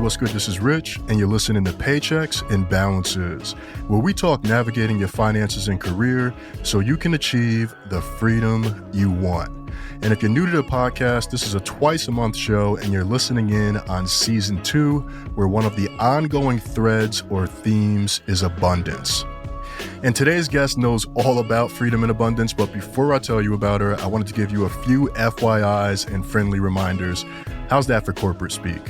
what's good? This is Rich, and you're listening to Paychecks and Balances, where we talk navigating your finances and career so you can achieve the freedom you want. And if you're new to the podcast, this is a twice-a-month show, and you're listening in on Season 2, where one of the ongoing threads or themes is abundance. And today's guest knows all about freedom and abundance, but before I tell you about her, I wanted to give you a few FYIs and friendly reminders. How's that for corporate speak?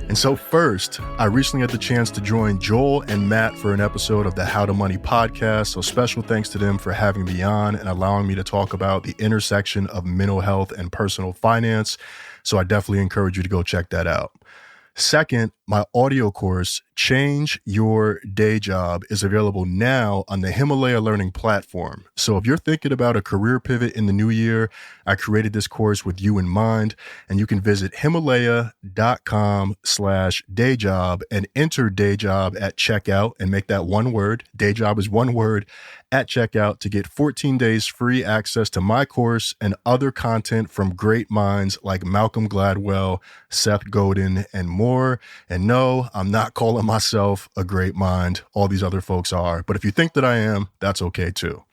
And so first, I recently had the chance to join Joel and Matt for an episode of the How to Money podcast, so special thanks to them for having me on and allowing me to talk about the intersection of mental health and personal finance, so I definitely encourage you to go check that out. Second, my audio course, Change Your Day Job, is available now on the Himalaya Learning platform. So if you're thinking about a career pivot in the new year, I created this course with you in mind, and you can visit himalaya.com/dayjob and enter dayjob at checkout and make that one word. Dayjob is one word at checkout to get 14 days free access to my course and other content from great minds like Malcolm Gladwell, Seth Godin, and more. And no, I'm not calling myself a great mind. All these other folks are. But if you think that I am, that's okay too.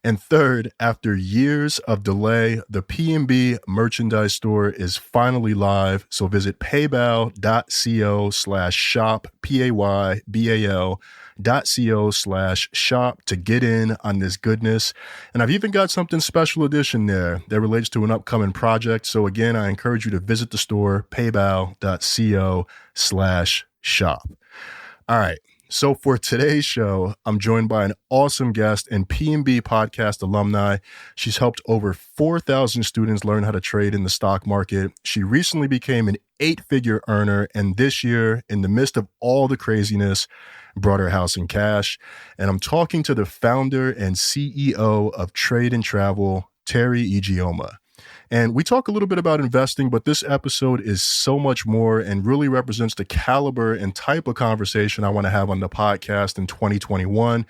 And third, after years of delay, the PB merchandise store is finally live. So visit paybal.co/shop, paybal.co/shop to get in on this goodness. And I've even got something special edition there that relates to an upcoming project. So again, I encourage you to visit the store, paybal.co/shop. All right. So for today's show, I'm joined by an awesome guest and PB podcast alumni. She's helped over 4,000 students learn how to trade in the stock market. She recently became an 8-figure earner, and this year, in the midst of all the craziness, brought her house in cash. And I'm talking to the founder and CEO of Trade and Travel, Teri Ijeoma. And we talk a little bit about investing, but this episode is so much more and really represents the caliber and type of conversation I want to have on the podcast in 2021.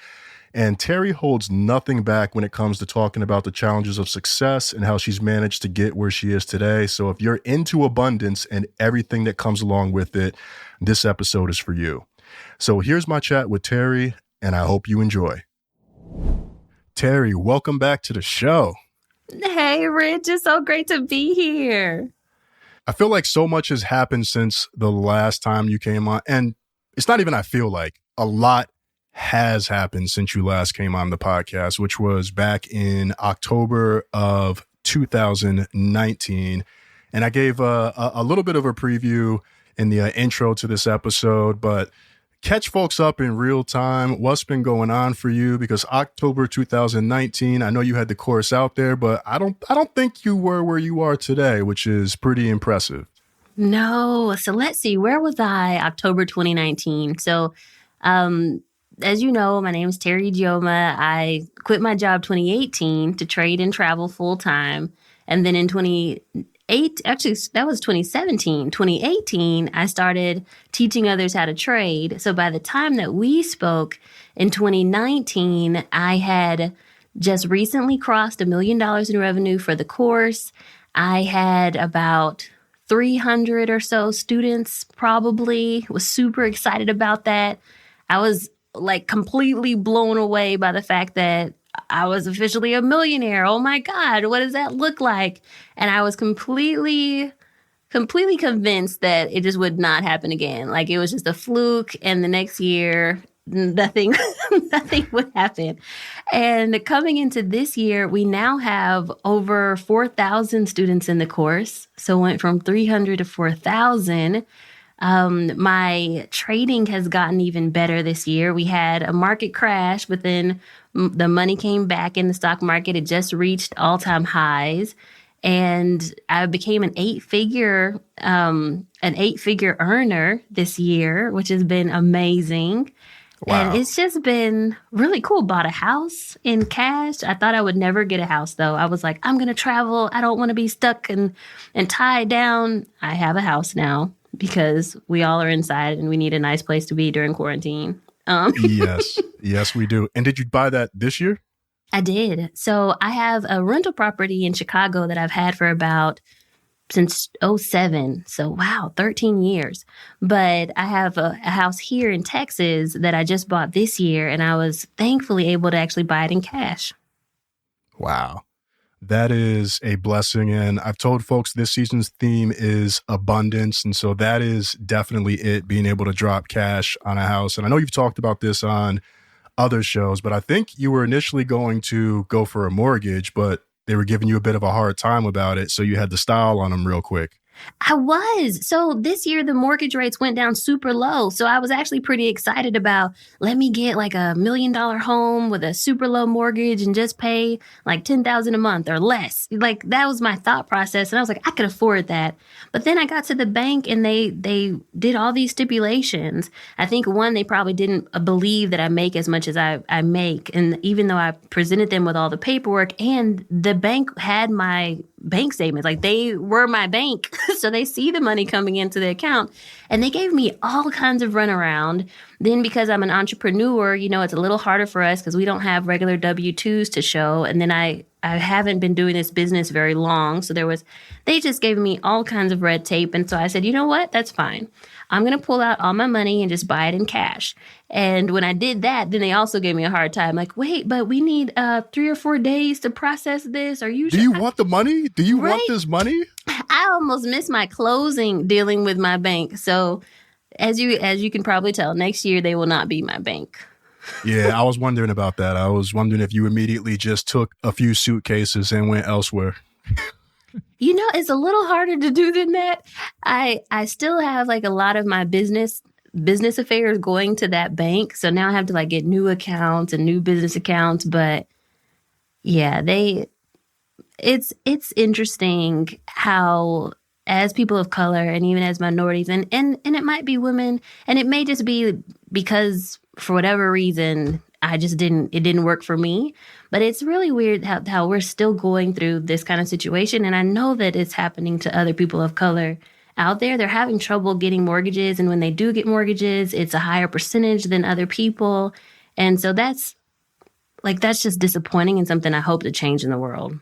And Teri holds nothing back when it comes to talking about the challenges of success and how she's managed to get where she is today. So if you're into abundance and everything that comes along with it, this episode is for you. So here's my chat with Teri, and I hope you enjoy. Teri, welcome back to the show. Hey, Rich, it's so great to be here. I feel like so much has happened since the last time you came on. And it's not even I feel like. A lot has happened since you last came on the podcast, which was back in October of 2019. And I gave a little bit of a preview in the intro to this episode, but catch folks up in real time. What's been going on for you? Because October 2019, I know you had the course out there, but I don't think you were where you are today, which is pretty impressive. No. So let's see. Where was I October 2019? So as you know, my name is Teri Ijeoma. I quit my job 2018 to trade and travel full time. And then in 2018, I started teaching others how to trade. So by the time that we spoke in 2019, I had just recently crossed $1 million in revenue for the course. I had about 300 or so students, probably. Was super excited about that. I was like completely blown away by the fact that I was officially a millionaire. Oh my God, what does that look like? And I was completely convinced that it just would not happen again. Like it was just a fluke, and the next year, nothing would happen. And coming into this year, we now have over 4,000 students in the course. So went from 300 to 4,000. My trading has gotten even better this year. We had a market crash, but then the money came back in the stock market. It just reached all-time highs. And I became an 8-figure earner this year, which has been amazing. Wow. And it's just been really cool. Bought a house in cash. I thought I would never get a house, though. I was like, I'm going to travel. I don't want to be stuck and tied down. I have a house now because we all are inside and we need a nice place to be during quarantine. Yes, we do. And did you buy that this year? I did. So I have a rental property in Chicago that I've had for about since '07. So, wow, 13 years. But I have a house here in Texas that I just bought this year, and I was thankfully able to actually buy it in cash. Wow. That is a blessing. And I've told folks this season's theme is abundance. And so that is definitely it, being able to drop cash on a house. And I know you've talked about this on other shows, but I think you were initially going to go for a mortgage, but they were giving you a bit of a hard time about it. So you had to style on them real quick. I was. So this year, the mortgage rates went down super low. So I was actually pretty excited about, let me get like $1 million home with a super low mortgage and just pay like $10,000 a month or less. Like that was my thought process. And I was like, I could afford that. But then I got to the bank and they did all these stipulations. I think one, they probably didn't believe that I make as much as I make. And even though I presented them with all the paperwork, and the bank had my bank statements, like they were my bank. So they see the money coming into the account, and they gave me all kinds of runaround. Then because I'm an entrepreneur, it's a little harder for us because we don't have regular W-2s to show. And then I haven't been doing this business very long. So they just gave me all kinds of red tape. And so I said, you know what? That's fine. I'm going to pull out all my money and just buy it in cash. And when I did that, then they also gave me a hard time. Like, wait, but we need 3 or 4 days to process this. Are you Do you want the money? Do you want this money? I almost missed my closing dealing with my bank. So as you can probably tell, next year they will not be my bank. Yeah, I was wondering about that. I was wondering if you immediately just took a few suitcases and went elsewhere. It's a little harder to do than that. I still have like a lot of my business affairs going to that bank. So now I have to like get new accounts and new business accounts. But yeah, it's interesting how, as people of color and even as minorities, and it might be women, and it may just be because for whatever reason, it didn't work for me. But it's really weird how we're still going through this kind of situation. And I know that it's happening to other people of color out there. They're having trouble getting mortgages. And when they do get mortgages, it's a higher percentage than other people. And so that's just disappointing and something I hope to change in the world.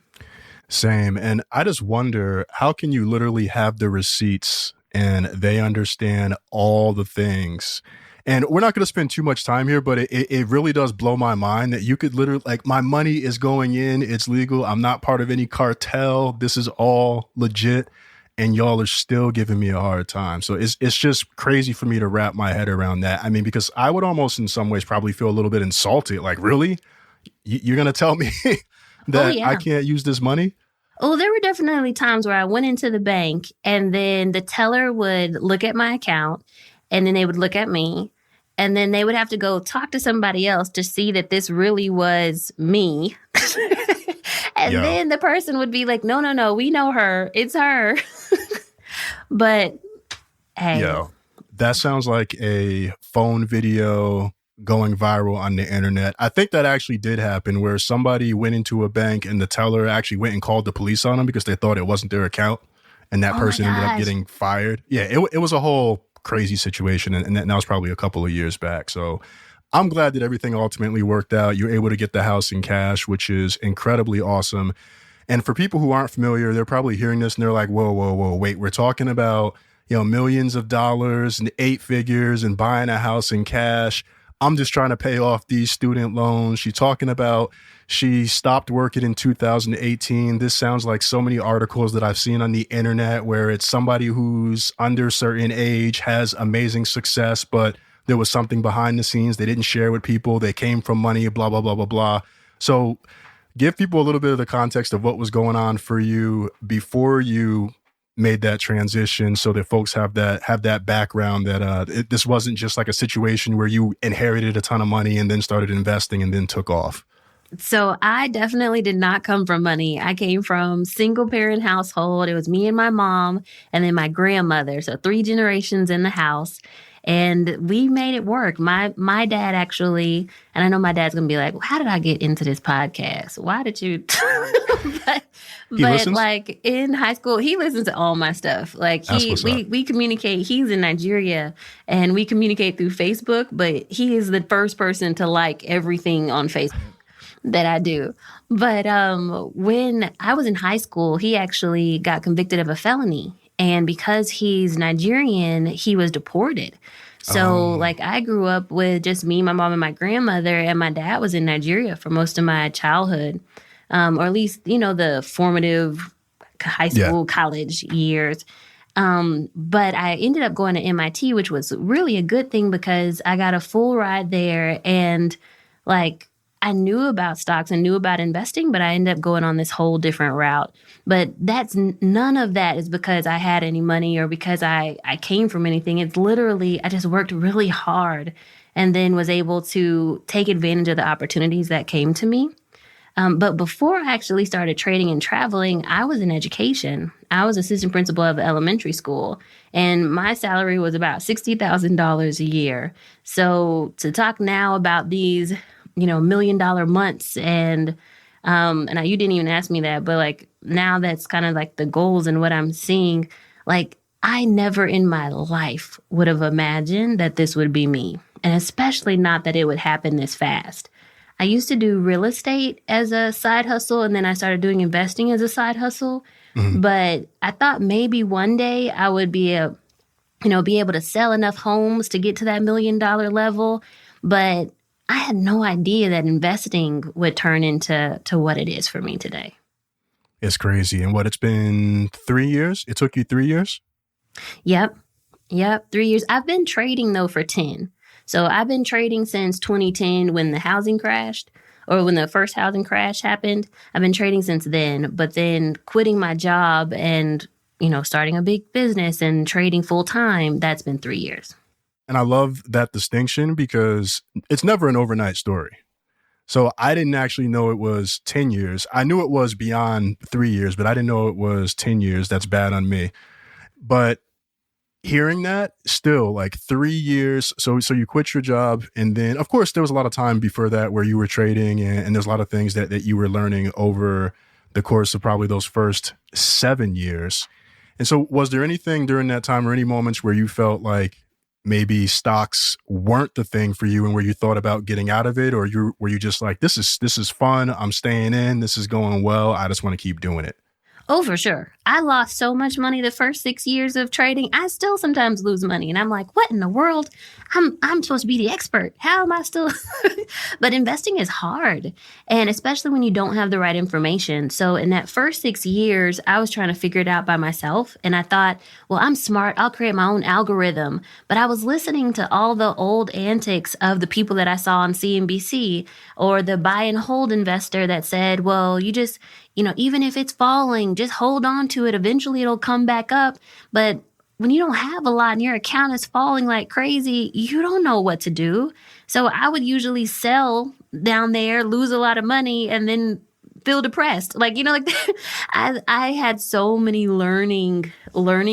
Same. And I just wonder, how can you literally have the receipts and they understand all the things? And we're not going to spend too much time here, but it really does blow my mind that you could literally, like, my money is going in, it's legal, I'm not part of any cartel, this is all legit, and y'all are still giving me a hard time. So it's just crazy for me to wrap my head around that. I mean, because I would almost in some ways probably feel a little bit insulted. Like, really? You're going to tell me that I can't use this money? Oh, there were definitely times where I went into the bank and then the teller would look at my account and then they would look at me. And then they would have to go talk to somebody else to see that this really was me. And then the person would be like, no, we know her. It's her. But hey. Yo, that sounds like a phone video going viral on the internet. I think that actually did happen, where somebody went into a bank and the teller actually went and called the police on them because they thought it wasn't their account. And that person ended up getting fired. Yeah, it was a whole crazy situation, and that was probably a couple of years back. So I'm glad that everything ultimately worked out. You're able to get the house in cash, which is incredibly awesome. And for people who aren't familiar, they're probably hearing this and they're like, whoa, wait, we're talking about, millions of dollars and 8 figures and buying a house in cash. I'm just trying to pay off these student loans. She's talking about she stopped working in 2018. This sounds like so many articles that I've seen on the internet where it's somebody who's under a certain age, has amazing success, but there was something behind the scenes they didn't share with people. They came from money, blah, blah, blah, blah, blah. So give people a little bit of the context of what was going on for you before you made that transition, so that folks have that background that this wasn't just like a situation where you inherited a ton of money and then started investing and then took off. So I definitely did not come from money. I came from single parent household. It was me and my mom and then my grandmother. So 3 generations in the house. And we made it work. My dad actually, and I know my dad's going to be like, well, how did I get into this podcast? Why did you? but like in high school, he listens to all my stuff. Like we communicate. He's in Nigeria and we communicate through Facebook, but he is the first person to like everything on Facebook. that I do. But when I was in high school, he actually got convicted of a felony. And because he's Nigerian, he was deported. So, Oh, like, I grew up with just me, my mom, and my grandmother, and my dad was in Nigeria for most of my childhood, or at least, the formative high yeah. school, college years. But I ended up going to MIT, which was really a good thing because I got a full ride there. And like, I knew about stocks and knew about investing, but I ended up going on this whole different route. But none of that is because I had any money or because I came from anything. It's literally, I just worked really hard and then was able to take advantage of the opportunities that came to me. But before I actually started trading and traveling, I was in education. I was assistant principal of elementary school, and my salary was about $60,000 a year. So to talk now about these, $1 million months, and you didn't even ask me that, but like now that's kind of like the goals and what I'm seeing. Like I never in my life would have imagined that this would be me, and especially not that it would happen this fast. I used to do real estate as a side hustle, and then I started doing investing as a side hustle. Mhm. But I thought maybe one day I would be able to sell enough homes to get to that $1 million level. But I had no idea that investing would turn into what it is for me today. It's crazy. And it's been 3 years? It took you 3 years? Yep. 3 years. I've been trading though for 10. So I've been trading since 2010 when the housing crashed, or when the first housing crash happened. I've been trading since then, but then quitting my job and, starting a big business and trading full time, that's been 3 years. And I love that distinction because it's never an overnight story. So I didn't actually know it was 10 years. I knew it was beyond 3 years, but I didn't know it was 10 years. That's bad on me. But hearing that still, like 3 years. So you quit your job. And then of course there was a lot of time before that where you were trading and there's a lot of things that you were learning over the course of probably those first 7 years. And so was there anything during that time or any moments where you felt like maybe stocks weren't the thing for you and where you thought about getting out of it? Or were you just like, this is fun. I'm staying in. This is going well. I just want to keep doing it. Oh, for sure. I lost so much money the first 6 years of trading. I still sometimes lose money. And I'm like, what in the world? I'm supposed to be the expert. How am I still? But investing is hard. And especially when you don't have the right information. So in that first 6 years, I was trying to figure it out by myself. And I thought, well, I'm smart. I'll create my own algorithm. But I was listening to all the old antics of the people that I saw on CNBC, or the buy and hold investor that said, well, you just, even if it's falling, just hold on to it. Eventually it'll come back up. But when you don't have a lot and your account is falling like crazy, you don't know what to do. So I would usually sell down there, lose a lot of money, and then feel depressed. I had so many learning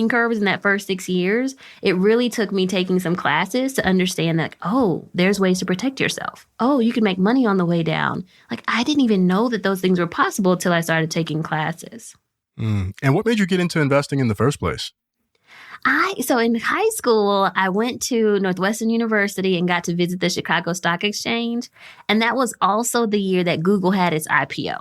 curves in that first 6 years. It really took me taking some classes to understand that, oh, there's ways to protect yourself. Oh, you can make money on the way down. Like, I didn't even know that those things were possible until I started taking classes. And what made you get into investing in the first place? So in high school, I went to Northwestern University and got to visit the Chicago Stock Exchange. And that was also the year that Google had its IPO.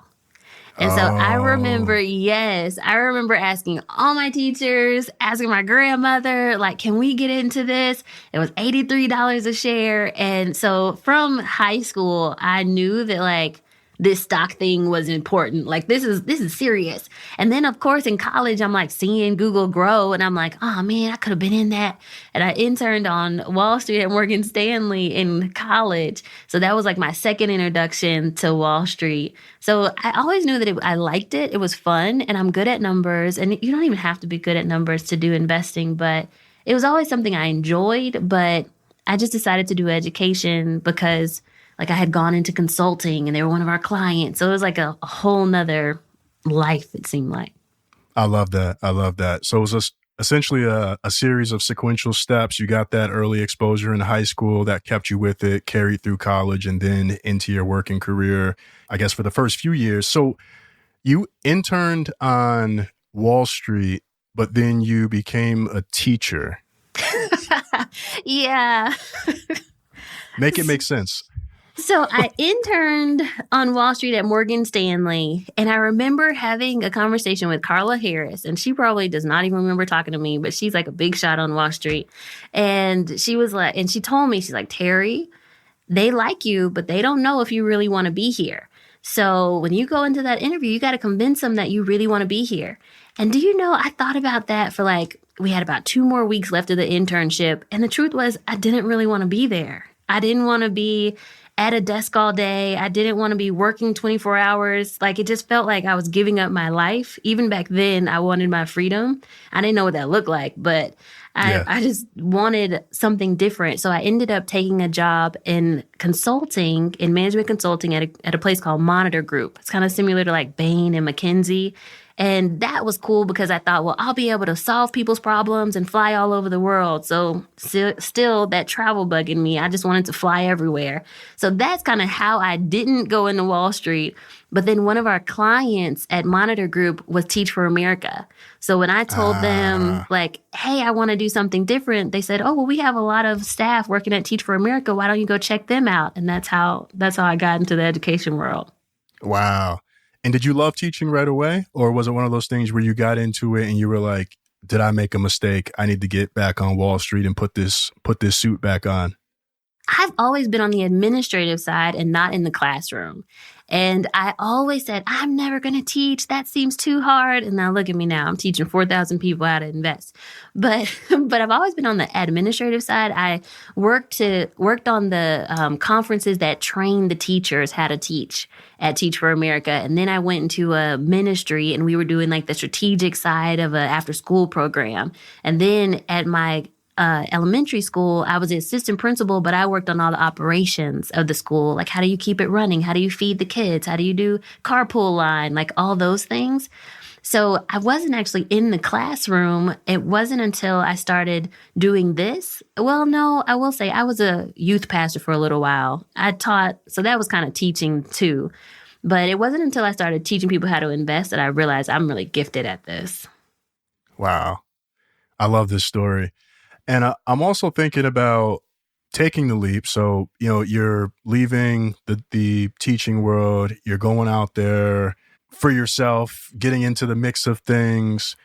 And so I remember asking all my teachers, asking my grandmother, like, can we get into this? It was $83 a share. And so from high school, I knew that like this stock thing was important. Like this is serious. And then of course in college, I'm like seeing Google grow and I'm like, oh man, I could have been in that. And I interned on Wall Street at Morgan Stanley in college. So that was like my second introduction to Wall Street. So I always knew that I liked it. It was fun and I'm good at numbers. And you don't even have to be good at numbers to do investing, but it was always something I enjoyed. But I just decided to do education because like I had gone into consulting and they were one of our clients. So it was like a whole nother life, it seemed like. I love that. So it was essentially a series of sequential steps. You got that early exposure in high school that kept you with it, carried through college, and then into your working career, I guess, for the first few years. So you interned on Wall Street, but then you became a teacher. Yeah. Make it make sense. So I interned on Wall Street at Morgan Stanley, and I remember having a conversation with Carla Harris, and she probably does not even remember talking to me, but she's like a big shot on Wall Street. And she was like, and she told me, she's like, Teri, they like you, but they don't know if you really want to be here. So when you go into that interview, you got to convince them that you really want to be here. And do you know, I thought about that for we had about 2 more weeks left of the internship. And the truth was, I didn't really want to be there. I didn't want to be at a desk all day. I didn't want to be working 24 hours. It just felt like I was giving up my life. Even back then, I wanted my freedom. I didn't know what that looked like, but I just wanted something different. So I ended up taking a job in consulting, in management consulting at a place called Monitor Group. It's kind of similar to Bain and McKinsey. And that was cool because I thought, well, I'll be able to solve people's problems and fly all over the world. So still that travel bug in me, I just wanted to fly everywhere. So that's kind of how I didn't go into Wall Street. But then one of our clients at Monitor Group was Teach for America. So when I told them hey, I want to do something different, they said, oh, well, we have a lot of staff working at Teach for America. Why don't you go check them out? And that's how I got into the education world. Wow. And did you love teaching right away? Or was it one of those things where you got into it and you were like, did I make a mistake? I need to get back on Wall Street and put this suit back on. I've always been on the administrative side and not in the classroom. And I always said, I'm never going to teach. That seems too hard. And now look at me now. I'm teaching 4,000 people how to invest. But I've always been on the administrative side. I worked on the conferences that train the teachers how to teach at Teach for America. And then I went into a ministry and we were doing the strategic side of an after school program. And then at my elementary school, I was the assistant principal, but I worked on all the operations of the school. How do you keep it running? How do you feed the kids? How do you do carpool line? All those things. So I wasn't actually in the classroom. It wasn't until I started doing this. Well, no, I will say I was a youth pastor for a little while. I taught, so that was kind of teaching too. But it wasn't until I started teaching people how to invest that I realized I'm really gifted at this. Wow. I love this story. And I'm also thinking about taking the leap. So, you're leaving the teaching world, you're going out there for yourself, getting into the mix of things.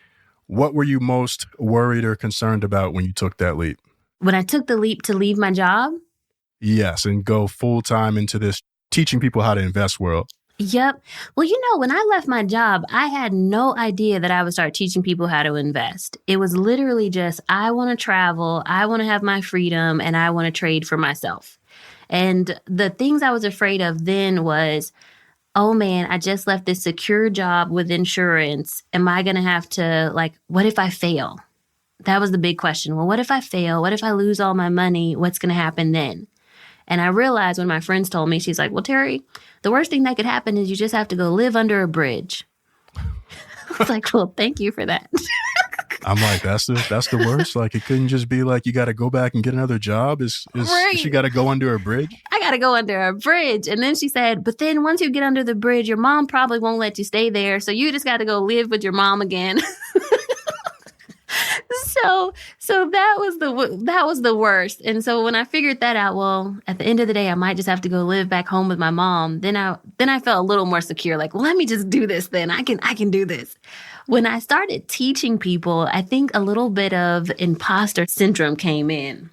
What were you most worried or concerned about when you took that leap? When I took the leap to leave my job? Yes, and go full time into this teaching people how to invest world. Yep. Well, when I left my job, I had no idea that I would start teaching people how to invest. It was literally just, I want to travel, I want to have my freedom, and I want to trade for myself. And the things I was afraid of then was, oh man, I just left this secure job with insurance. Am I going to have to, what if I fail? That was the big question. Well, what if I fail? What if I lose all my money? What's going to happen then? And I realized when my friends told me, she's like, well, Teri, the worst thing that could happen is you just have to go live under a bridge. I was like, well, thank you for that. I'm like, that's the worst. It couldn't just be you got to go back and get another job. Right. She got to go under a bridge? I got to go under a bridge. And then she said, but then once you get under the bridge, your mom probably won't let you stay there. So you just got to go live with your mom again. So that was the worst. And so when I figured that out, well, at the end of the day, I might just have to go live back home with my mom. Then I felt a little more secure. Well, let me just do this then. I can do this. When I started teaching people, I think a little bit of imposter syndrome came in.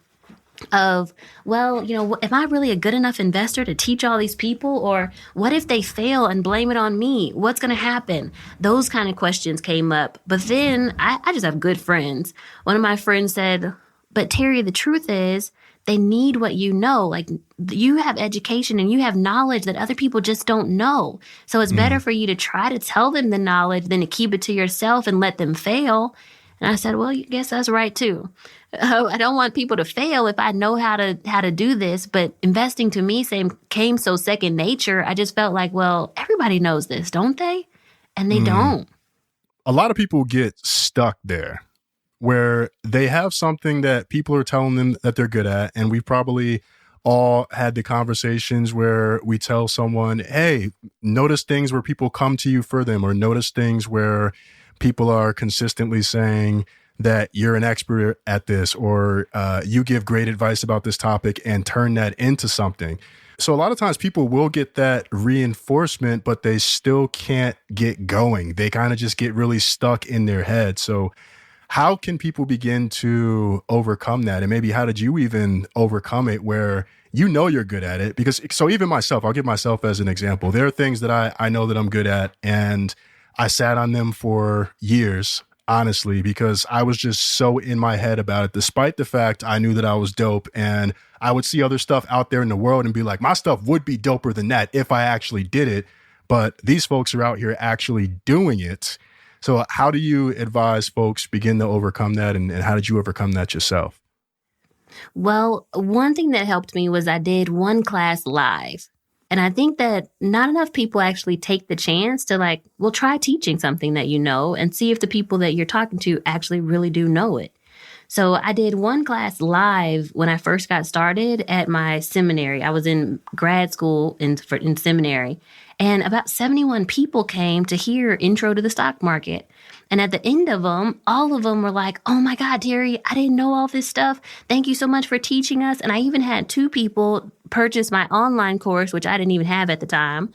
Of, well, am I really a good enough investor to teach all these people? Or what if they fail and blame it on me? What's going to happen? Those kind of questions came up. But then I just have good friends. One of my friends said, but Teri, the truth is they need what you know. You have education and you have knowledge that other people just don't know. So it's better for you to try to tell them the knowledge than to keep it to yourself and let them fail. And I said, well, I guess that's right too. I don't want people to fail if I know how to do this. But investing to me came so second nature. I just felt like, well, everybody knows this, don't they? And they don't. A lot of people get stuck there where they have something that people are telling them that they're good at. And we probably all had the conversations where we tell someone, hey, notice things where people come to you for them, or notice things where people are consistently saying that you're an expert at this, or you give great advice about this topic, and turn that into something. So a lot of times people will get that reinforcement, but they still can't get going. They kind of just get really stuck in their head. So how can people begin to overcome that? And maybe how did you even overcome it where you know you're good at it? Because so even myself, I'll give myself as an example. There are things that I know that I'm good at, and I sat on them for years, honestly, because I was just so in my head about it, despite the fact I knew that I was dope. And I would see other stuff out there in the world and be like, my stuff would be doper than that if I actually did it. But these folks are out here actually doing it. So how do you advise folks begin to overcome that? And how did you overcome that yourself? Well, one thing that helped me was I did one class live. And I think that not enough people actually take the chance to try teaching something that you know and see if the people that you're talking to actually really do know it. So I did one class live when I first got started at my seminary. I was in grad school in seminary, and about 71 people came to hear Intro to the Stock Market. And at the end of them, all of them were like, oh my God, Teri, I didn't know all this stuff. Thank you so much for teaching us. And I even had 2 people purchase my online course, which I didn't even have at the time,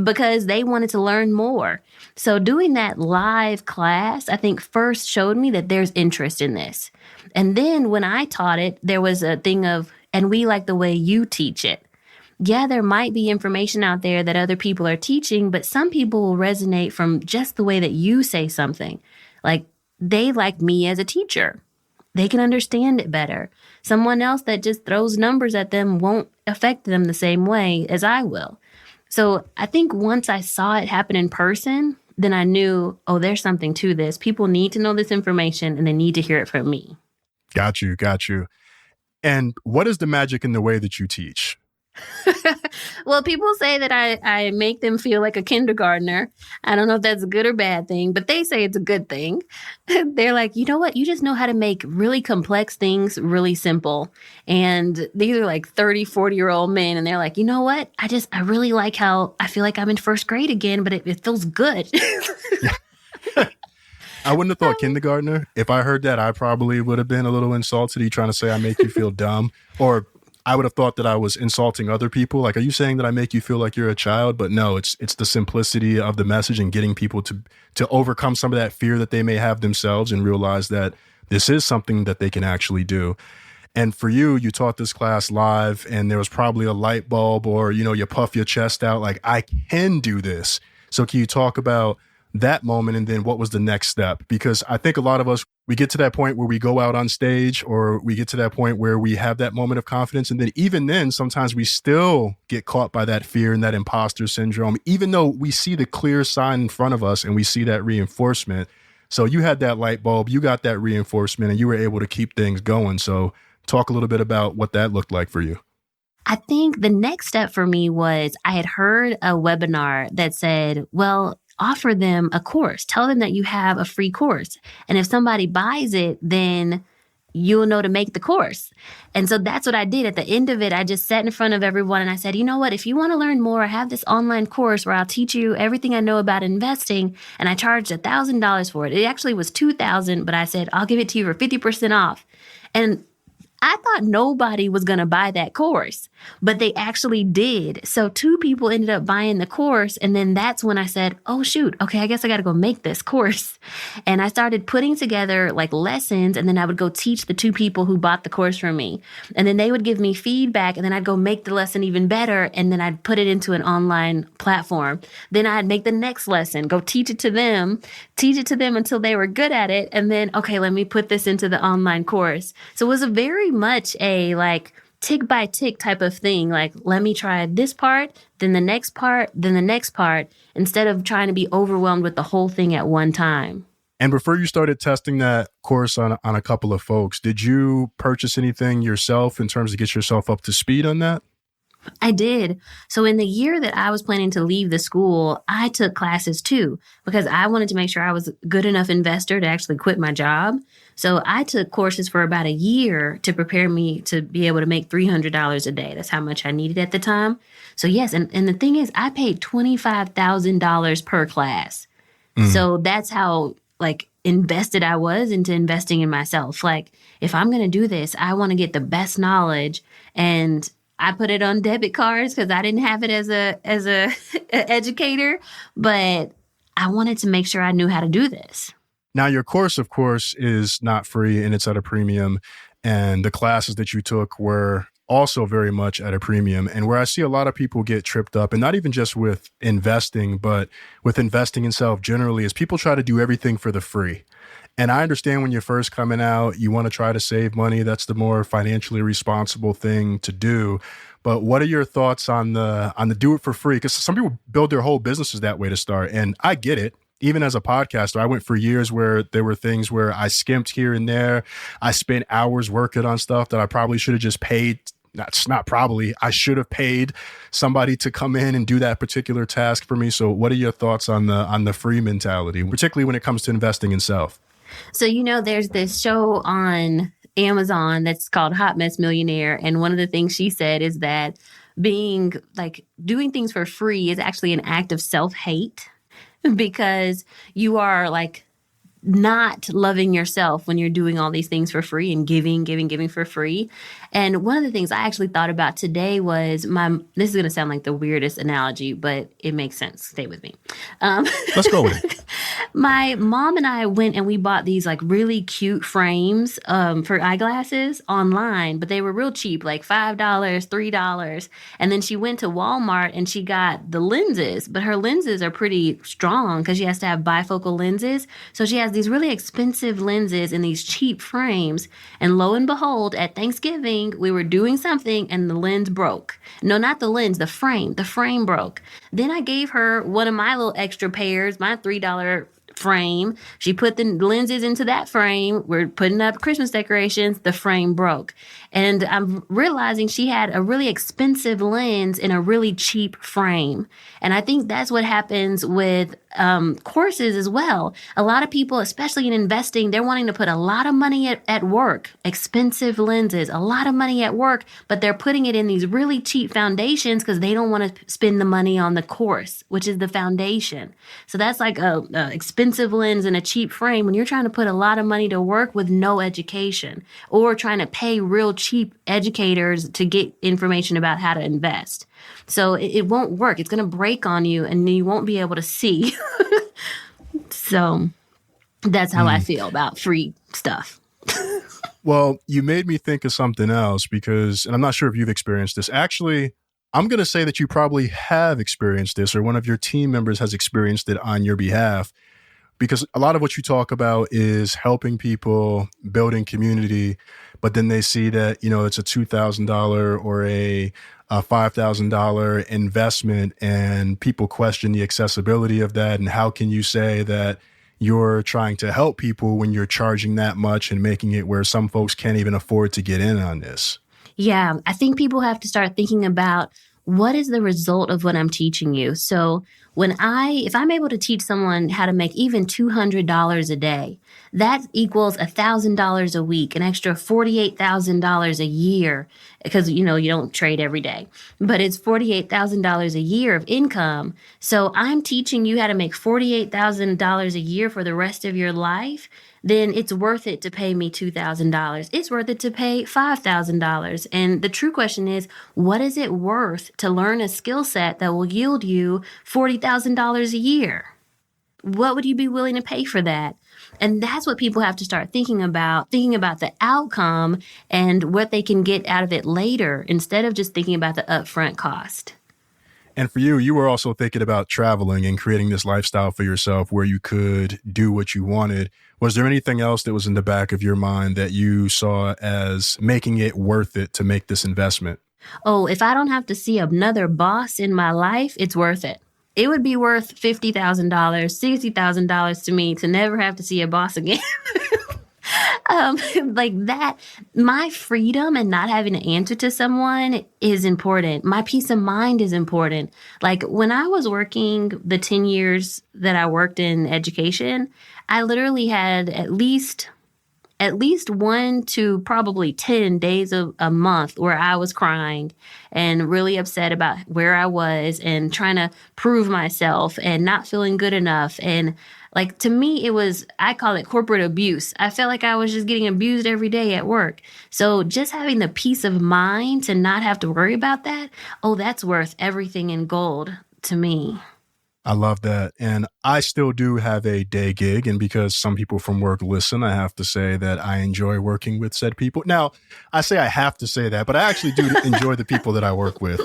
because they wanted to learn more. So doing that live class, I think first showed me that there's interest in this. And then when I taught it, there was a thing of, and we like the way you teach it. Yeah, there might be information out there that other people are teaching, but some people will resonate from just the way that you say something. Like they like me as a teacher. They can understand it better. Someone else that just throws numbers at them won't affect them the same way as I will. So I think once I saw it happen in person, then I knew, oh, there's something to this. People need to know this information and they need to hear it from me. Got you. And what is the magic in the way that you teach? Well, people say that I make them feel like a kindergartner. I don't know if that's a good or bad thing, but they say it's a good thing. They're like, you know what? You just know how to make really complex things really simple. And these are like 30, 40-year-old men. And they're like, you know what? I really like how I feel like I'm in first grade again, but it feels good. I wouldn't have thought kindergartner. If I heard that, I probably would have been a little insulted. Are you trying to say I make you feel dumb? Or I would have thought that I was insulting other people. Like, are you saying that I make you feel like you're a child? But no, it's the simplicity of the message and getting people to overcome some of that fear that they may have themselves and realize that this is something that they can actually do. And for you taught this class live and there was probably a light bulb or, you puff your chest out like, I can do this. So can you talk about that moment and then what was the next step? Because I think a lot of us, we get to that point where we go out on stage or we get to that point where we have that moment of confidence. And then even then, sometimes we still get caught by that fear and that imposter syndrome, even though we see the clear sign in front of us and we see that reinforcement. So you had that light bulb, you got that reinforcement and you were able to keep things going. So talk a little bit about what that looked like for you. I think the next step for me was I had heard a webinar that said, well, offer them a course. Tell them that you have a free course. And if somebody buys it, then you'll know to make the course. And so that's what I did. At the end of it, I just sat in front of everyone and I said, you know what? If you want to learn more, I have this online course where I'll teach you everything I know about investing. And I charged $1,000 for it. It actually was $2,000, but I said, I'll give it to you for 50% off. And I thought nobody was going to buy that course, but they actually did. So 2 people ended up buying the course. And then that's when I said, oh, shoot, okay, I guess I got to go make this course. And I started putting together like lessons. And then I would go teach the 2 people who bought the course from me. And then they would give me feedback. And then I'd go make the lesson even better. And then I'd put it into an online platform. Then I'd make the next lesson, go teach it to them until they were good at it. And then, okay, let me put this into the online course. So it was a very much a tick by tick type of thing. Like, let me try this part, then the next part, then the next part, instead of trying to be overwhelmed with the whole thing at one time. And before you started testing that course on a couple of folks, did you purchase anything yourself in terms of get yourself up to speed on that? I did. So in the year that I was planning to leave the school, I took classes too, because I wanted to make sure I was a good enough investor to actually quit my job. So I took courses for about a year to prepare me to be able to make $300 a day. That's how much I needed at the time. So yes, and the thing is, I paid $25,000 per class. So that's how invested I was into investing in myself. Like, if I'm going to do this, I want to get the best knowledge, and I put it on debit cards because I didn't have it as a educator, but I wanted to make sure I knew how to do this. Now, your course, of course, is not free and it's at a premium. And the classes that you took were also very much at a premium. And where I see a lot of people get tripped up, and not even just with investing, but with investing in self generally, is people try to do everything for the free. And I understand when you're first coming out, you want to try to save money. That's the more financially responsible thing to do. But what are your thoughts on the do it for free? Because some people build their whole businesses that way to start. And I get it. Even as a podcaster, I went for years where there were things where I skimped here and there. I spent hours working on stuff that I probably should have just paid. Not probably. I should have paid somebody to come in and do that particular task for me. So what are your thoughts on the free mentality, particularly when it comes to investing in self? So, there's this show on Amazon that's called Hot Mess Millionaire. And one of the things she said is that doing things for free is actually an act of self-hate. Because you are not loving yourself when you're doing all these things for free and giving for free. And one of the things I actually thought about today was this is going to sound like the weirdest analogy, but it makes sense. Stay with me. Let's go with it. My mom and I went and we bought these really cute frames for eyeglasses online, but they were real cheap, like $5, $3. And then she went to Walmart and she got the lenses, but her lenses are pretty strong because she has to have bifocal lenses. So she has these really expensive lenses in these cheap frames. And lo and behold, at Thanksgiving, we were doing something and the lens broke. No, not the lens, the frame. The frame broke. Then I gave her one of my little extra pairs, my $3 frame. She put the lenses into that frame. We're putting up Christmas decorations. The frame broke. And I'm realizing she had a really expensive lens in a really cheap frame. And I think that's what happens with courses as well. A lot of people, especially in investing, they're wanting to put a lot of money at work, expensive lenses, a lot of money at work, but they're putting it in these really cheap foundations because they don't want to spend the money on the course, which is the foundation. So that's like a expensive lens in a cheap frame when you're trying to put a lot of money to work with no education, or trying to pay real cheap educators to get information about how to invest. So it won't work. It's going to break on you and you won't be able to see. So that's how I feel about free stuff. Well, you made me think of something else because, and I'm not sure if you've experienced this. Actually, I'm going to say that you probably have experienced this, or one of your team members has experienced it on your behalf, because a lot of what you talk about is helping people, building community, but then they see that, it's a $2,000 or a $5,000 investment, and people question the accessibility of that. And how can you say that you're trying to help people when you're charging that much and making it where some folks can't even afford to get in on this? Yeah, I think people have to start thinking about what is the result of what I'm teaching you. So if I'm able to teach someone how to make even $200 a day, that equals $1,000 a week, an extra $48,000 a year, because, you don't trade every day, but it's $48,000 a year of income. So I'm teaching you how to make $48,000 a year for the rest of your life. Then it's worth it to pay me $2,000. It's worth it to pay $5,000. And the true question is, what is it worth to learn a skill set that will yield you $40,000 a year? What would you be willing to pay for that? And that's what people have to start thinking about the outcome and what they can get out of it later, instead of just thinking about the upfront cost. And for you were also thinking about traveling and creating this lifestyle for yourself where you could do what you wanted. Was there anything else that was in the back of your mind that you saw as making it worth it to make this investment? Oh, if I don't have to see another boss in my life, it's worth it. It would be worth $50,000, $60,000 to me to never have to see a boss again. Like that, my freedom and not having to answer to someone is important. My peace of mind is important. Like when I was working the 10 years that I worked in education, I literally had at least 1 to probably 10 days a month where I was crying and really upset about where I was and trying to prove myself and not feeling good enough. And Like to me, I call it corporate abuse. I felt like I was just getting abused every day at work. So just having the peace of mind to not have to worry about that, oh, that's worth everything in gold to me. I love that. And I still do have a day gig. And because some people from work listen, I have to say that I enjoy working with said people. Now, I say I have to say that, but I actually do enjoy the people that I work with.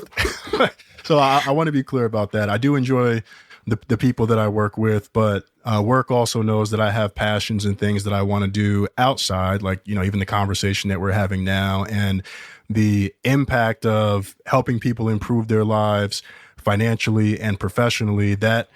So I want to be clear about that. I do enjoy the people that I work with, but work also knows that I have passions and things that I want to do outside, like, even the conversation that we're having now and the impact of helping people improve their lives financially and professionally. That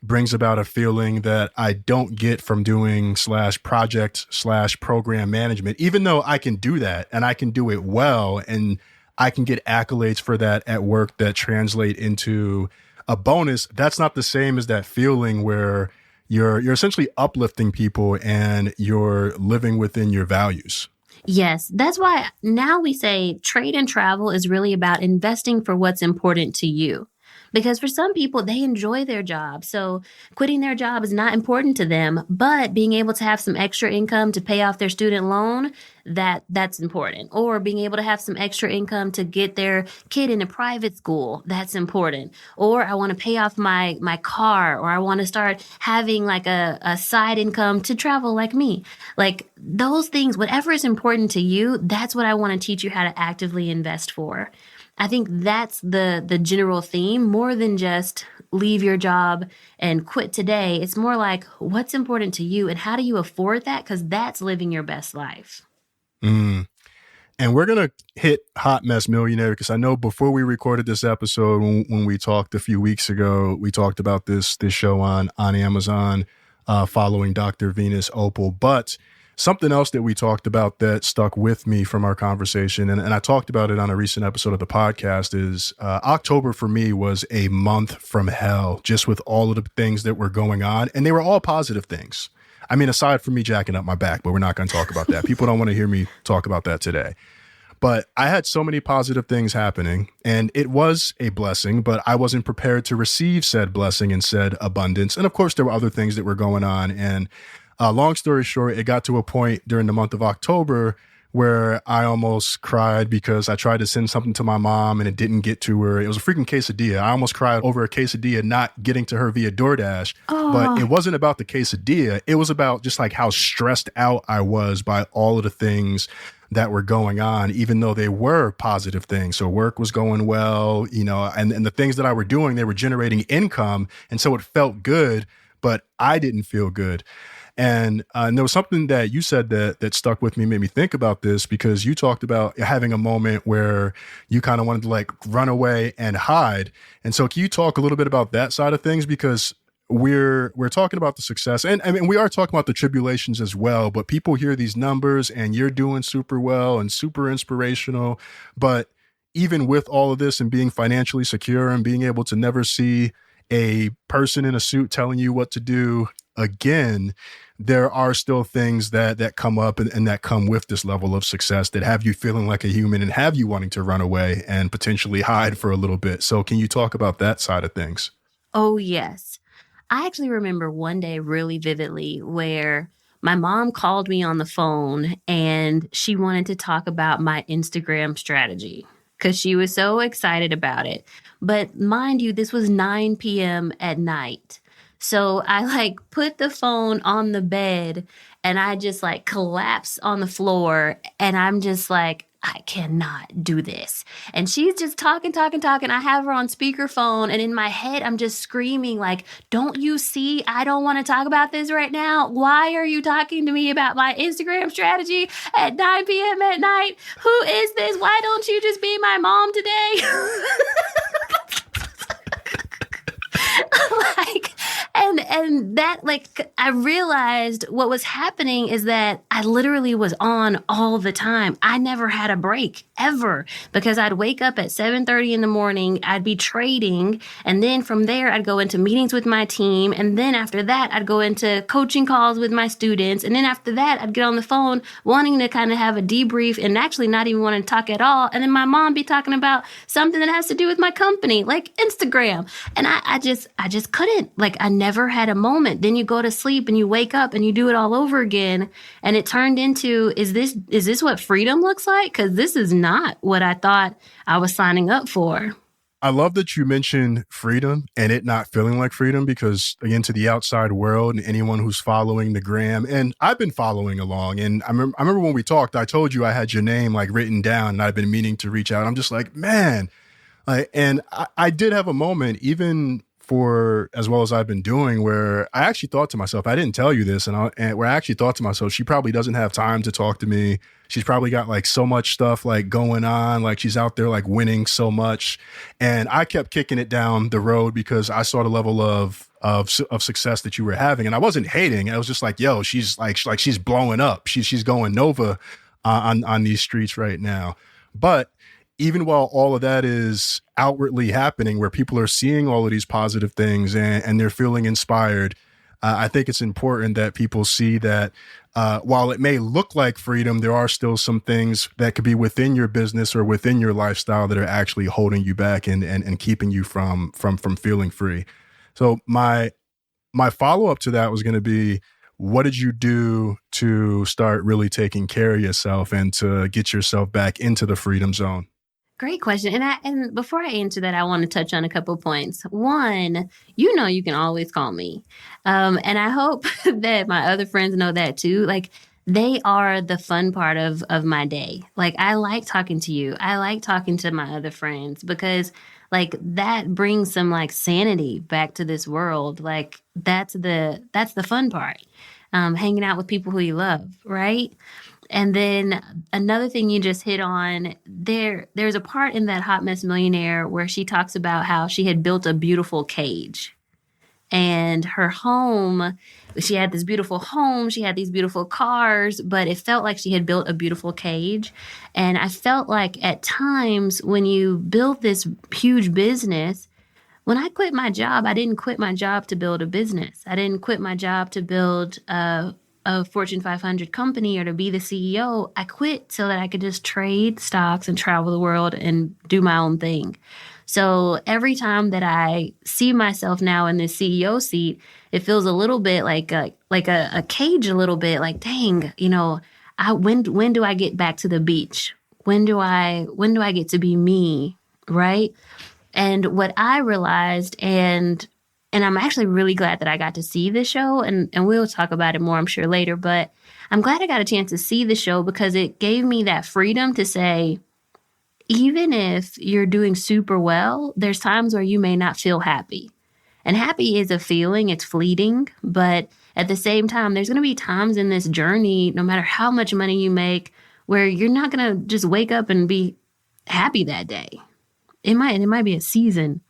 brings about a feeling that I don't get from doing /project/program management, even though I can do that and I can do it well and I can get accolades for that at work that translate into a bonus. That's not the same as that feeling where you're essentially uplifting people and you're living within your values. Yes, that's why now we say trade and travel is really about investing for what's important to you. Because for some people, they enjoy their job. So quitting their job is not important to them, but being able to have some extra income to pay off their student loan, that's important. Or being able to have some extra income to get their kid into private school, that's important. Or I want to pay off my car, or I want to start having like a side income to travel like me. Like those things, whatever is important to you, that's what I want to teach you how to actively invest for. I think that's the general theme, more than just leave your job and quit today. It's more like what's important to you and how do you afford that? Because that's living your best life. And we're going to hit Hot Mess Millionaire because I know before we recorded this episode, when we talked a few weeks ago, we talked about this show on Amazon following Dr. Venus Opal. But something else that we talked about that stuck with me from our conversation, and I talked about it on a recent episode of the podcast, is October for me was a month from hell, just with all of the things that were going on. And they were all positive things. I mean, aside from me jacking up my back, but we're not going to talk about that. People don't want to hear me talk about that today. But I had so many positive things happening, and it was a blessing, but I wasn't prepared to receive said blessing and said abundance. And of course, there were other things that were going on. And long story short, it got to a point during the month of October where I almost cried because I tried to send something to my mom and it didn't get to her. It was a freaking quesadilla. I almost cried over a quesadilla not getting to her via DoorDash. Oh. But it wasn't about the quesadilla. It was about just like how stressed out I was by all of the things that were going on, even though they were positive things. So work was going well, and the things that I were doing, they were generating income. And so it felt good, but I didn't feel good. And there was something that you said that stuck with me, made me think about this, because you talked about having a moment where you kind of wanted to like run away and hide. And so can you talk a little bit about that side of things? Because we're talking about the success, and I mean, we are talking about the tribulations as well, but people hear these numbers and you're doing super well and super inspirational. But even with all of this and being financially secure and being able to never see a person in a suit telling you what to do again, there are still things that come up and that come with this level of success that have you feeling like a human and have you wanting to run away and potentially hide for a little bit. So can you talk about that side of things? Oh, yes. I actually remember one day really vividly where my mom called me on the phone and she wanted to talk about my Instagram strategy because she was so excited about it. But mind you, this was 9 p.m. at night. So I put the phone on the bed and I just collapse on the floor and I'm just like, I cannot do this. And she's just talking. I have her on speakerphone and in my head, I'm just screaming don't you see? I don't want to talk about this right now. Why are you talking to me about my Instagram strategy at 9 p.m. at night? Who is this? Why don't you just be my mom today? And that, I realized what was happening is that I literally was on all the time. I never had a break ever, because I'd wake up at 7:30 in the morning, I'd be trading, and then from there I'd go into meetings with my team, and then after that I'd go into coaching calls with my students, and then after that I'd get on the phone wanting to kind of have a debrief and actually not even wanting to talk at all, and then my mom be talking about something that has to do with my company, like Instagram, and I just couldn't. Like, I never had a moment. Then you go to sleep and you wake up and you do it all over again, and it turned into, is this what freedom looks like? Because this is not what I thought I was signing up for. I love that you mentioned freedom and it not feeling like freedom, because again, to the outside world and anyone who's following the gram, and I've been following along, and I remember when we talked, I told you I had your name like written down and I've been meaning to reach out. I'm just like, man, and I did have a moment, even for as well as I've been doing, where I actually thought to myself, I didn't tell you this, and where I actually thought to myself, she probably doesn't have time to talk to me. She's probably got like so much stuff like going on, like she's out there like winning so much. And I kept kicking it down the road because I saw the level of success that you were having, and I wasn't hating. I was just like, yo, she's like she's blowing up. She's going nova on these streets right now. But even while all of that is outwardly happening, where people are seeing all of these positive things and they're feeling inspired, I think it's important that people see that while it may look like freedom, there are still some things that could be within your business or within your lifestyle that are actually holding you back and keeping you from feeling free. So my follow-up to that was going to be, what did you do to start really taking care of yourself and to get yourself back into the freedom zone? Great question. And before I answer that, I want to touch on a couple of points. One, you can always call me. And I hope that my other friends know that too. Like, they are the fun part of my day. Like, I like talking to you. I like talking to my other friends, because like that brings some like sanity back to this world. Like, that's the fun part. Hanging out with people who you love, right? And then another thing you just hit on, there's a part in that Hot Mess Millionaire where she talks about how she had built a beautiful cage. And her home, she had this beautiful home, she had these beautiful cars, but it felt like she had built a beautiful cage. And I felt like at times when you build this huge business, when I quit my job, I didn't quit my job to build a business. I didn't quit my job to build a Fortune 500 company or to be the CEO. I quit so that I could just trade stocks and travel the world and do my own thing. So every time that I see myself now in this CEO seat, it feels a little bit like a cage, a little bit like, dang, when do I get back to the beach? When do I get to be me, right? And what I realized, and I'm actually really glad that I got to see the show, and we'll talk about it more, I'm sure, later, but I'm glad I got a chance to see the show because it gave me that freedom to say, even if you're doing super well, there's times where you may not feel happy. And happy is a feeling, it's fleeting, but at the same time, there's going to be times in this journey, no matter how much money you make, where you're not going to just wake up and be happy that day. It might be a season.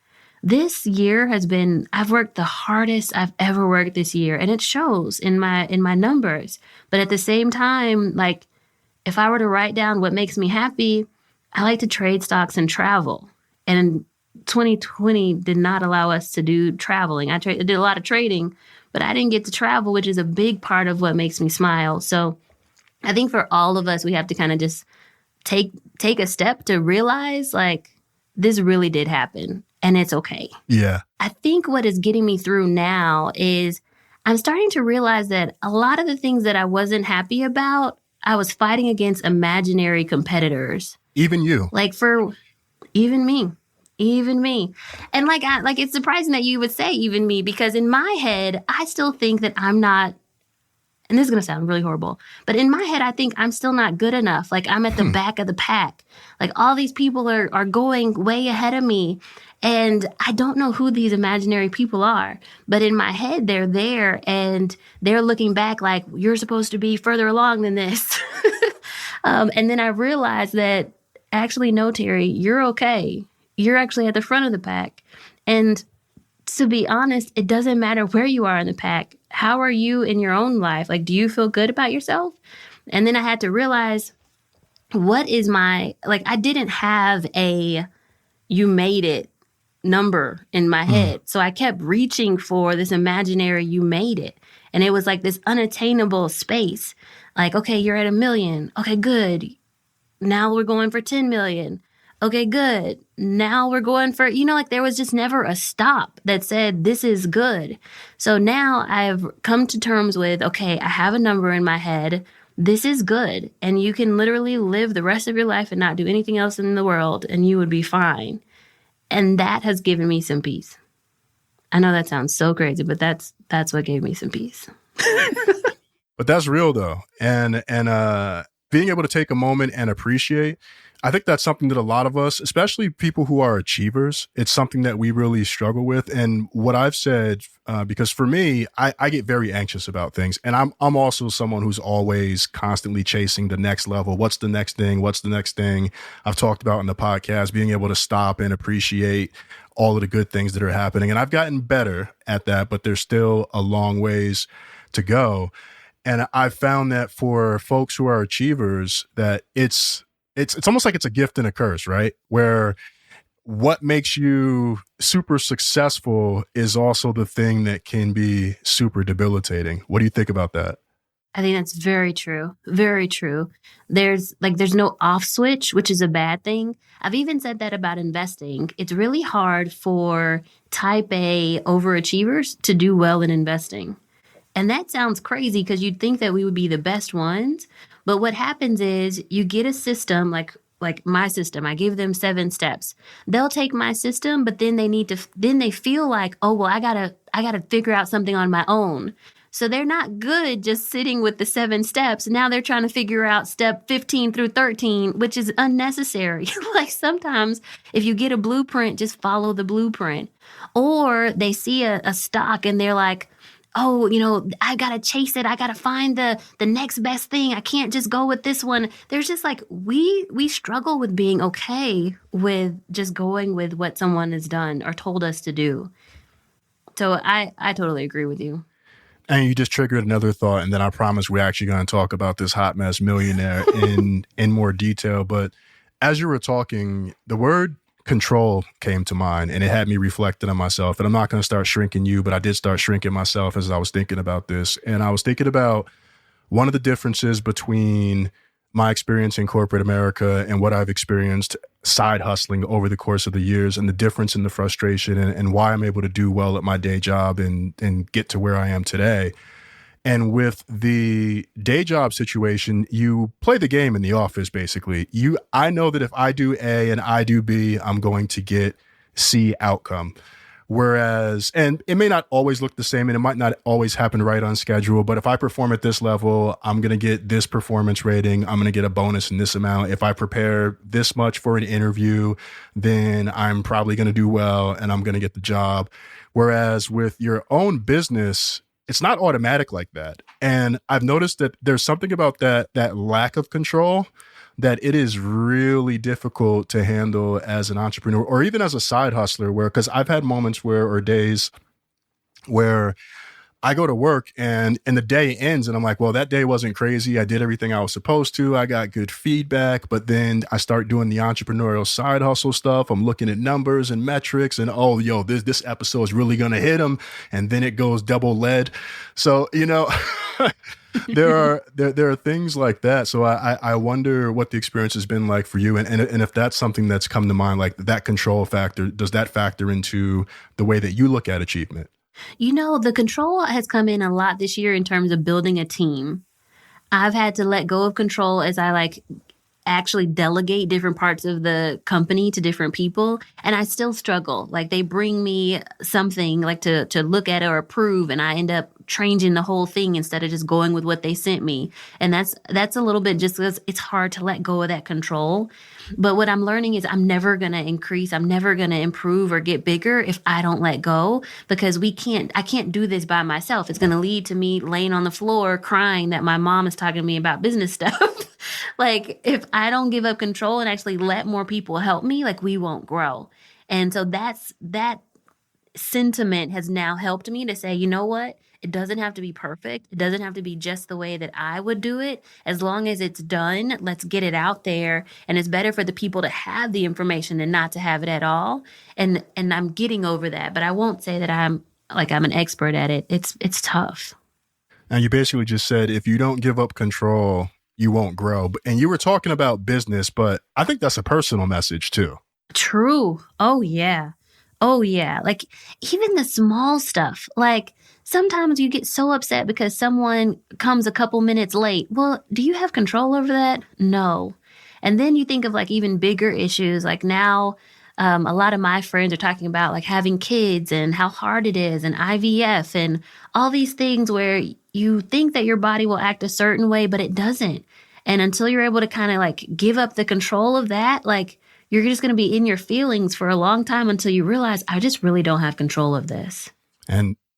This year I've worked the hardest I've ever worked this year, and it shows in my numbers. But at the same time, like, if I were to write down what makes me happy, I like to trade stocks and travel. And 2020 did not allow us to do traveling. I did a lot of trading, but I didn't get to travel, which is a big part of what makes me smile. So I think for all of us, we have to kind of just take a step to realize, like, this really did happen. And it's okay. Yeah. I think what is getting me through now is I'm starting to realize that a lot of the things that I wasn't happy about, I was fighting against imaginary competitors. Even you. Like, for even me. And like it's surprising that you would say even me, because in my head, I still think that I'm not, and this is going to sound really horrible, but in my head, I think I'm still not good enough. Like, I'm at the back of the pack. Like, all these people are going way ahead of me. And I don't know who these imaginary people are. But in my head, they're there and they're looking back like, you're supposed to be further along than this. And then I realized that, actually, no, Teri, you're okay. You're actually at the front of the pack. And to be honest, it doesn't matter where you are in the pack. How are you in your own life? Like, do you feel good about yourself? And then I had to realize what is my, like, I didn't have a you made it number in my head. So I kept reaching for this imaginary you made it. And it was like this unattainable space. Like, okay, you're at 1 million. Okay, good. Now we're going for 10 million. Okay, good. Now we're going for, like there was just never a stop that said, this is good. So now I've come to terms with, okay, I have a number in my head. This is good. And you can literally live the rest of your life and not do anything else in the world and you would be fine. And that has given me some peace. I know that sounds so crazy, but that's what gave me some peace. But that's real though. And being able to take a moment and appreciate, I think that's something that a lot of us, especially people who are achievers, it's something that we really struggle with. And what I've said, because for me, I get very anxious about things. And I'm also someone who's always constantly chasing the next level. What's the next thing? What's the next thing? I've talked about in the podcast, being able to stop and appreciate all of the good things that are happening. And I've gotten better at that, but there's still a long ways to go. And I've found that for folks who are achievers, that it's almost like it's a gift and a curse, right? Where what makes you super successful is also the thing that can be super debilitating. What do you think about that? I think that's very true. Very true. There's no off switch, which is a bad thing. I've even said that about investing. It's really hard for type A overachievers to do well in investing. And that sounds crazy because you'd think that we would be the best ones. But what happens is you get a system like my system. I give them 7 steps. They'll take my system, but then they feel like, oh, well, I gotta figure out something on my own. So they're not good just sitting with the 7 steps. Now they're trying to figure out step 15 through 13, which is unnecessary. Like sometimes if you get a blueprint, just follow the blueprint. Or they see a stock and they're like, oh, I got to chase it. I got to find the next best thing. I can't just go with this one. There's just like, we struggle with being okay with just going with what someone has done or told us to do. So I totally agree with you. And you just triggered another thought. And then I promise we're actually going to talk about this hot mess millionaire in more detail. But as you were talking, the word control came to mind and it had me reflecting on myself. And I'm not going to start shrinking you, but I did start shrinking myself as I was thinking about this. And I was thinking about one of the differences between my experience in corporate America and what I've experienced side hustling over the course of the years, and the difference in the frustration and why I'm able to do well at my day job and get to where I am today. And with the day job situation, you play the game in the office, basically. I know that if I do A and I do B, I'm going to get C outcome. Whereas, and it may not always look the same and it might not always happen right on schedule, but if I perform at this level, I'm going to get this performance rating. I'm going to get a bonus in this amount. If I prepare this much for an interview, then I'm probably going to do well and I'm going to get the job. Whereas with your own business, it's not automatic like that. And I've noticed that there's something about that lack of control that it is really difficult to handle as an entrepreneur or even as a side hustler, because I've had moments or days where I go to work and the day ends and I'm like, well, that day wasn't crazy. I did everything I was supposed to. I got good feedback, but then I start doing the entrepreneurial side hustle stuff. I'm looking at numbers and metrics and, oh, this episode is really going to hit them. And then it goes double lead. So, there are things like that. So I wonder what the experience has been like for you. And if that's something that's come to mind, like that control factor, does that factor into the way that you look at achievement? The control has come in a lot this year in terms of building a team. I've had to let go of control as I actually delegate different parts of the company to different people. And I still struggle. Like they bring me something to look at or approve, and I end up changing the whole thing instead of just going with what they sent me. And that's a little bit just because it's hard to let go of that control. But what I'm learning is I'm never going to increase. I'm never going to improve or get bigger if I don't let go, because I can't do this by myself. It's going to lead to me laying on the floor crying that my mom is talking to me about business stuff. If I don't give up control and actually let more people help me, we won't grow. And so that sentiment has now helped me to say, you know what? It doesn't have to be perfect. It doesn't have to be just the way that I would do it. As long as it's done, let's get it out there. And it's better for the people to have the information than not to have it at all. And I'm getting over that, but I won't say that I'm an expert at it. It's tough. And you basically just said, if you don't give up control, you won't grow. And you were talking about business, but I think that's a personal message too. True. Oh, yeah. Oh, yeah. Like, even the small stuff. Like, sometimes you get so upset because someone comes a couple minutes late. Well, do you have control over that? No. And then you think of like even bigger issues. Like now, a lot of my friends are talking about like having kids and how hard it is and IVF and all these things where you think that your body will act a certain way, but it doesn't. And until you're able to kind of like give up the control of that, like you're just going to be in your feelings for a long time until you realize, I just really don't have control of this.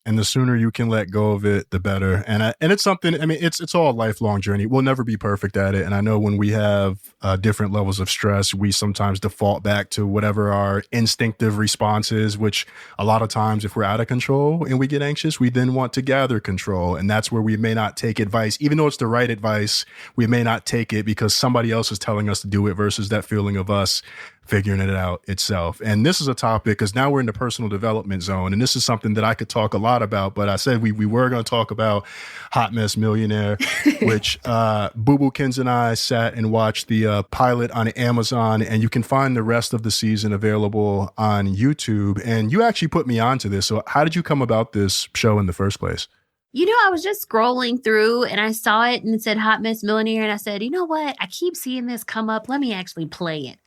And the sooner you can let go of it, the better. And it's something, I mean, it's all a lifelong journey. We'll never be perfect at it. And I know when we have different levels of stress, we sometimes default back to whatever our instinctive response is, which a lot of times if we're out of control and we get anxious, we then want to gather control. And that's where we may not take advice. Even though it's the right advice, we may not take it because somebody else is telling us to do it versus that feeling of us figuring it out itself. And this is a topic because now we're in the personal development zone. And this is something that I could talk a lot about, but I said we were going to talk about Hot Mess Millionaire, which Boo Boo Kins and I sat and watched the pilot on Amazon, and you can find the rest of the season available on YouTube. And you actually put me onto this. So how did you come about this show in the first place? You know, I was just scrolling through and I saw it and it said Hot Mess Millionaire. And I said, you know what? I keep seeing this come up. Let me actually play it.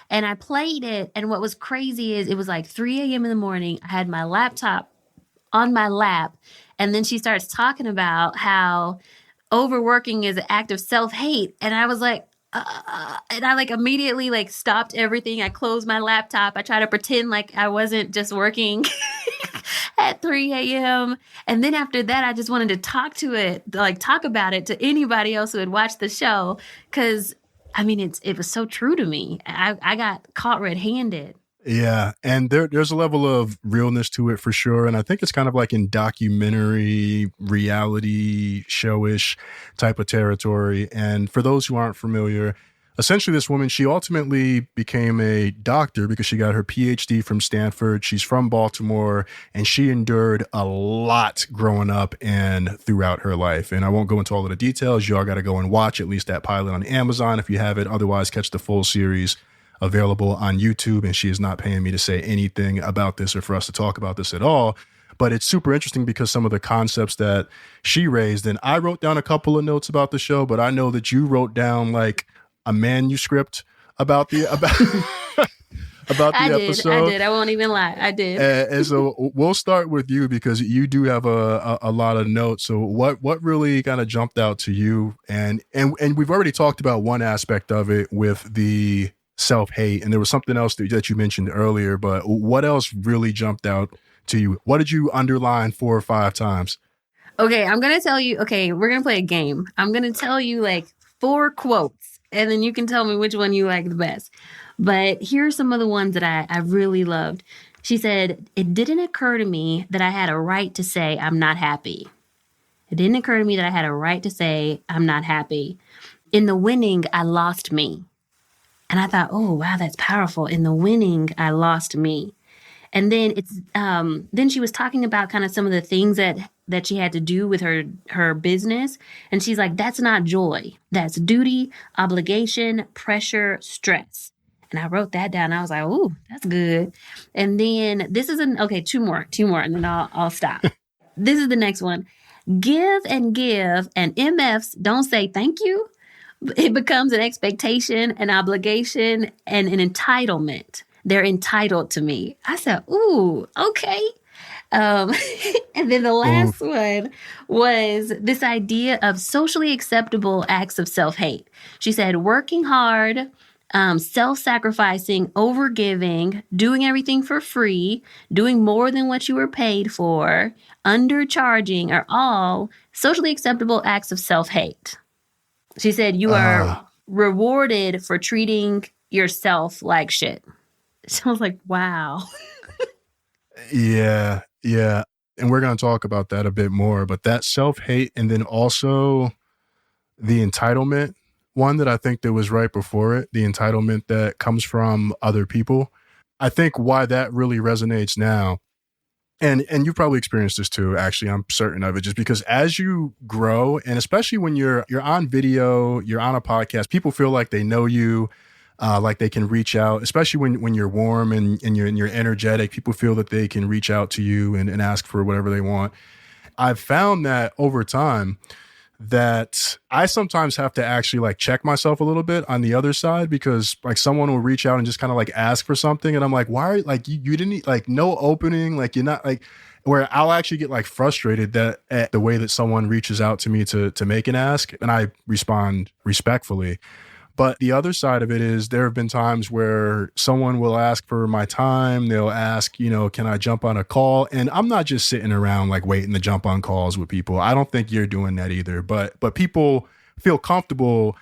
And I played it. And what was crazy is it was like 3 a.m. in the morning. I had my laptop on my lap. And then she starts talking about how overworking is an act of self-hate. And I was like, and I like immediately like stopped everything. I closed my laptop. I tried to pretend like I wasn't just working at 3 a.m. And then after that, I just wanted to talk about it to anybody else who had watched the show. Because I mean, it was so true to me. I got caught red-handed. Yeah. And there's a level of realness to it for sure. And I think it's kind of like in documentary, reality showish type of territory. And for those who aren't familiar, essentially this woman, she ultimately became a doctor because she got her PhD from Stanford. She's from Baltimore, and she endured a lot growing up and throughout her life. And I won't go into all of the details. Y'all got to go and watch at least that pilot on Amazon if you have it. Otherwise, catch the full series available on YouTube. And she is not paying me to say anything about this or for us to talk about this at all. But it's super interesting because some of the concepts that she raised, and I wrote down a couple of notes about the show, but I know that you wrote down like a manuscript about the episode. I did. I won't even lie. I did. And so we'll start with you because you do have a lot of notes. So what really kind of jumped out to you? And we've already talked about one aspect of it with the self-hate, and there was something else that you mentioned earlier. But what else really jumped out to you? What did you underline 4 or 5 times? Okay, I'm gonna tell you. Okay, we're gonna play a game. I'm gonna tell you like 4 quotes, and then you can tell me which one you like the best. But here are some of the ones that I really loved. She said, "It didn't occur to me that I had a right to say I'm not happy. It didn't occur to me that I had a right to say I'm not happy. In the winning, I lost me." And I thought, oh, wow, that's powerful. In the winning, I lost me. And then then she was talking about kind of some of the things that she had to do with her business. And she's like, that's not joy. That's duty, obligation, pressure, stress. And I wrote that down. I was like, ooh, that's good. And then this is two more, and then I'll stop. This is the next one. Give, and MFs don't say thank you. It becomes an expectation, an obligation, and an entitlement. They're entitled to me. I said, ooh, okay. And then the last one was this idea of socially acceptable acts of self-hate. She said, working hard, self-sacrificing, overgiving, doing everything for free, doing more than what you were paid for, undercharging are all socially acceptable acts of self-hate. She said, you are rewarded for treating yourself like shit. So I was like, wow. Yeah. And we're going to talk about that a bit more, but that self-hate and then also the entitlement one that I think that was right before it, the entitlement that comes from other people. I think why that really resonates now, and you've probably experienced this too, actually, I'm certain of it, just because as you grow, and especially when you're on video, you're on a podcast, people feel like they know you, like they can reach out, especially when you're warm and you're energetic. People feel that they can reach out to you and ask for whatever they want. I've found that over time that I sometimes have to actually like check myself a little bit on the other side, because like someone will reach out and just kind of like ask for something. And I'm like, why? Like you didn't like no opening, like you're not like, where I'll actually get like frustrated that at the way that someone reaches out to me to make an ask, and I respond respectfully. But the other side of it is there have been times where someone will ask for my time. They'll ask, can I jump on a call? And I'm not just sitting around like waiting to jump on calls with people. I don't think you're doing that either. But people feel comfortable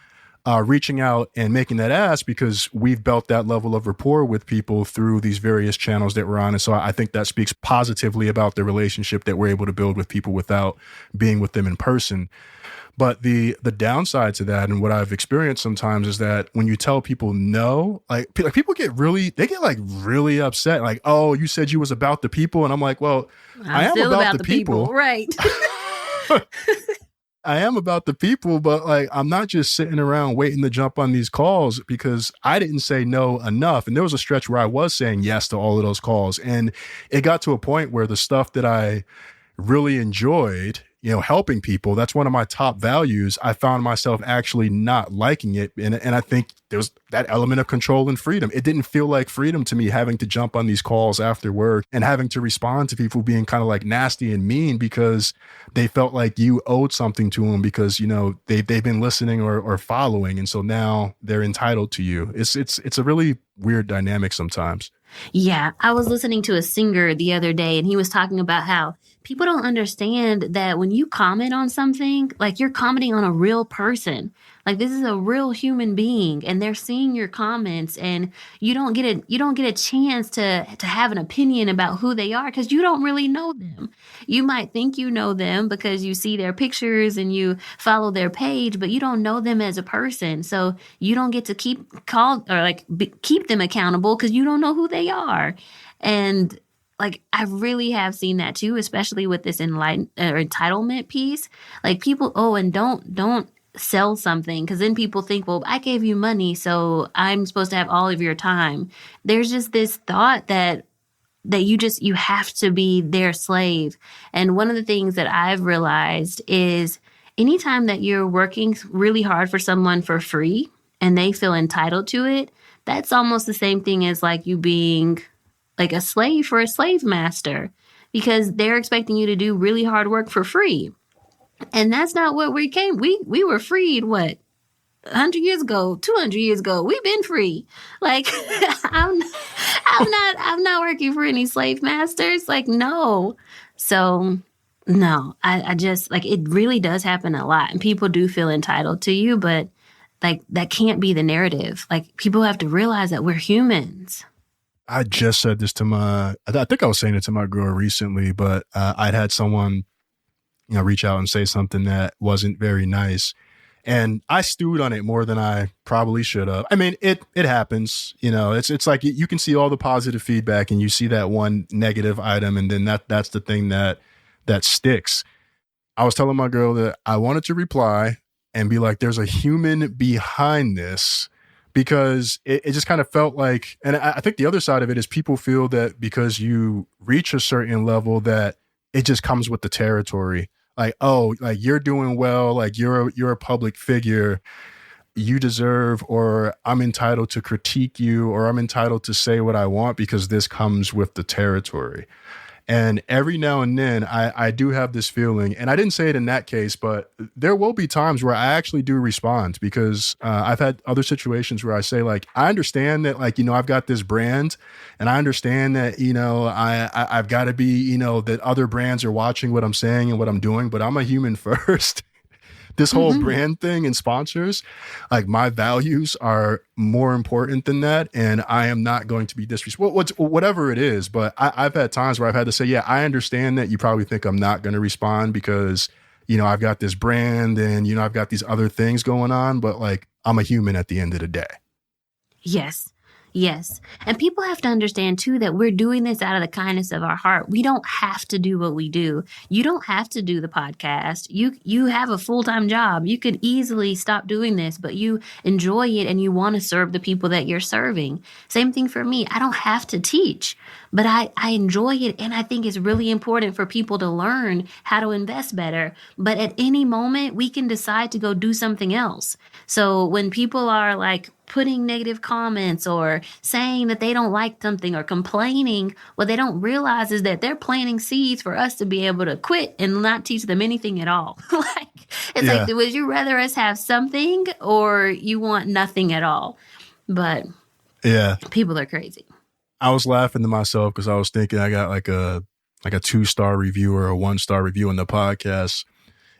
reaching out and making that ask because we've built that level of rapport with people through these various channels that we're on. And so I think that speaks positively about the relationship that we're able to build with people without being with them in person. But the downside to that, and what I've experienced sometimes, is that when you tell people no, like people get really upset. Like, oh, you said you was about the people. And I'm like, well, I am about the people. Right. I am about the people, but like, I'm not just sitting around waiting to jump on these calls because I didn't say no enough. And there was a stretch where I was saying yes to all of those calls. And it got to a point where the stuff that I really enjoyed, helping people, that's one of my top values, I found myself actually not liking it. And I think there was that element of control and freedom. It didn't feel like freedom to me having to jump on these calls after work and having to respond to people being kind of like nasty and mean because they felt like you owed something to them because, they've been listening or following. And so now they're entitled to you. It's a really weird dynamic sometimes. Yeah, I was listening to a singer the other day, and he was talking about how people don't understand that when you comment on something, like you're commenting on a real person. Like this is a real human being, and they're seeing your comments, and you don't get a chance to have an opinion about who they are because you don't really know them. You might think you know them because you see their pictures and you follow their page, but you don't know them as a person. So you don't get to keep them accountable because you don't know who they are. And like, I really have seen that too, especially with this entitlement piece. Like people, and don't sell something because then people think, well, I gave you money, so I'm supposed to have all of your time. There's just this thought that you have to be their slave. And one of the things that I've realized is anytime that you're working really hard for someone for free and they feel entitled to it, that's almost the same thing as like you being like a slave for a slave master, because they're expecting you to do really hard work for free. And that's not what we were freed, 100 years ago, 200 years ago. We've been free. Like, I'm not working for any slave masters. Like, no. So, no, I just, like, it really does happen a lot. And people do feel entitled to you, but, like, that can't be the narrative. Like, people have to realize that we're humans. I just said this I think I was saying it to my girl recently, but I'd had someone reach out and say something that wasn't very nice. And I stewed on it more than I probably should have. I mean, it happens, it's like you can see all the positive feedback and you see that one negative item. And then that's the thing that sticks. I was telling my girl that I wanted to reply and be like, there's a human behind this, because it just kind of felt like, and I think the other side of it is people feel that because you reach a certain level that it just comes with the territory. Like, oh, like you're doing well, like you're a public figure, you deserve, or I'm entitled to critique you, or I'm entitled to say what I want because this comes with the territory. And every now and then I do have this feeling, and I didn't say it in that case, but there will be times where I actually do respond because I've had other situations where I say, like, I understand that, like, I've got this brand and I understand that, I've got to be, that other brands are watching what I'm saying and what I'm doing, but I'm a human first. this whole brand thing and sponsors, like my values are more important than that. And I am not going to be disrespectful, whatever it is. But I've had times where I've had to say, yeah, I understand that you probably think I'm not going to respond because, I've got this brand and, I've got these other things going on, but like I'm a human at the end of the day. Yes. Yes. And people have to understand too that we're doing this out of the kindness of our heart. We don't have to do what we do. You don't have to do the podcast. You have a full-time job. You could easily stop doing this, but you enjoy it and you want to serve the people that you're serving. Same thing for me. I don't have to teach, but I enjoy it. And I think it's really important for people to learn how to invest better. But at any moment, we can decide to go do something else. So when people are like putting negative comments or saying that they don't like something or complaining, what they don't realize is that they're planting seeds for us to be able to quit and not teach them anything at all. Like, would you rather us have something or you want nothing at all? But people are crazy. I was laughing to myself because I was thinking I got like a 2-star review or a 1-star review on the podcast.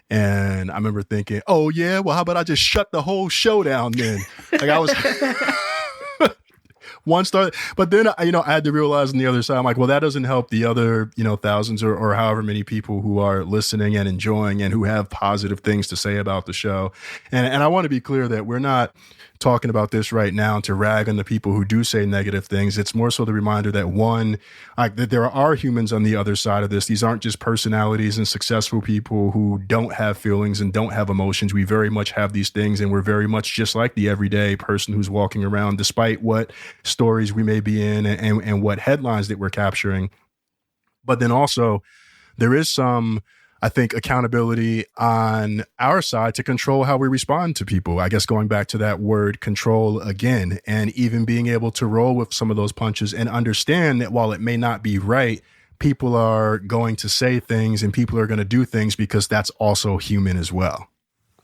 And I remember thinking, oh, yeah, well, how about I just shut the whole show down then? Like I was 1 star. But then, I had to realize on the other side, I'm like, well, that doesn't help the other, thousands or however many people who are listening and enjoying and who have positive things to say about the show. And I want to be clear that we're not talking about this right now to rag on the people who do say negative things. It's more so the reminder that that there are humans on the other side of this. These aren't just personalities and successful people who don't have feelings and don't have emotions. We very much have these things, and we're very much just like the everyday person who's walking around, despite what stories we may be in and what headlines that we're capturing. But then also there is some, I think, accountability on our side to control how we respond to people. I guess going back to that word control again, and even being able to roll with some of those punches and understand that while it may not be right, people are going to say things and people are going to do things because that's also human as well.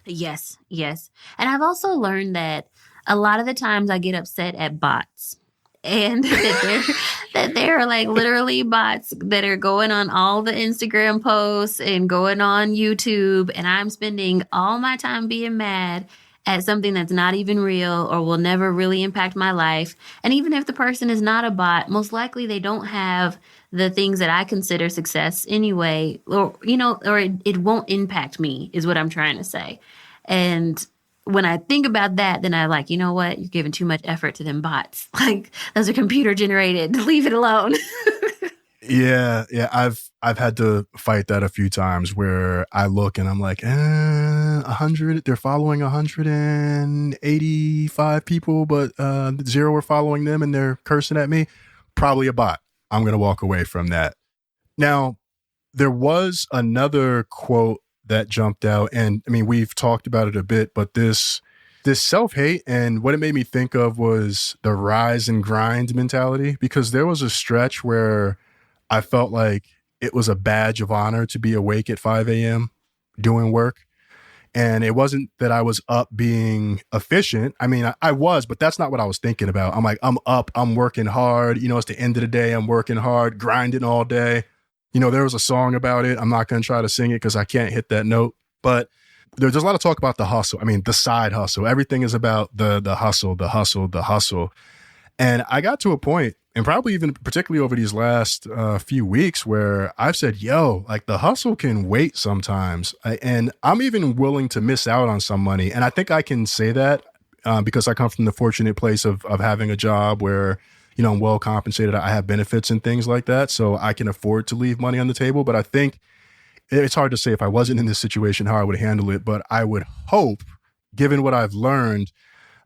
Yes, yes. And I've also learned that a lot of the times I get upset at bots. And that they're like literally bots that are going on all the Instagram posts and going on YouTube. And I'm spending all my time being mad at something that's not even real or will never really impact my life. And even if the person is not a bot, most likely they don't have the things that I consider success anyway, or it won't impact me is what I'm trying to say. And when I think about that, then I like, you know what? You're giving too much effort to them bots. Like, those are computer generated. Leave it alone. Yeah. I've had to fight that a few times where I look and I'm like, 100, they're following 185 people, but 0 are following them and they're cursing at me. Probably a bot. I'm going to walk away from that. Now, there was another quote that jumped out. And I mean, we've talked about it a bit, but this self-hate, and what it made me think of was the rise and grind mentality, because there was a stretch where I felt like it was a badge of honor to be awake at 5 a.m. doing work. And it wasn't that I was up being efficient. I mean, I was, but that's not what I was thinking about. I'm like, I'm up, I'm working hard. It's the end of the day. I'm working hard, grinding all day. There was a song about it. I'm not going to try to sing it because I can't hit that note. But there's a lot of talk about the hustle. I mean, the side hustle. Everything is about the hustle, the hustle, the hustle. And I got to a point, and probably even particularly over these last few weeks, where I've said, like the hustle can wait sometimes. And I'm even willing to miss out on some money. And I think I can say that because I come from the fortunate place of having a job where I'm well compensated. I have benefits and things like that. So I can afford to leave money on the table. But I think it's hard to say if I wasn't in this situation, how I would handle it. But I would hope, given what I've learned,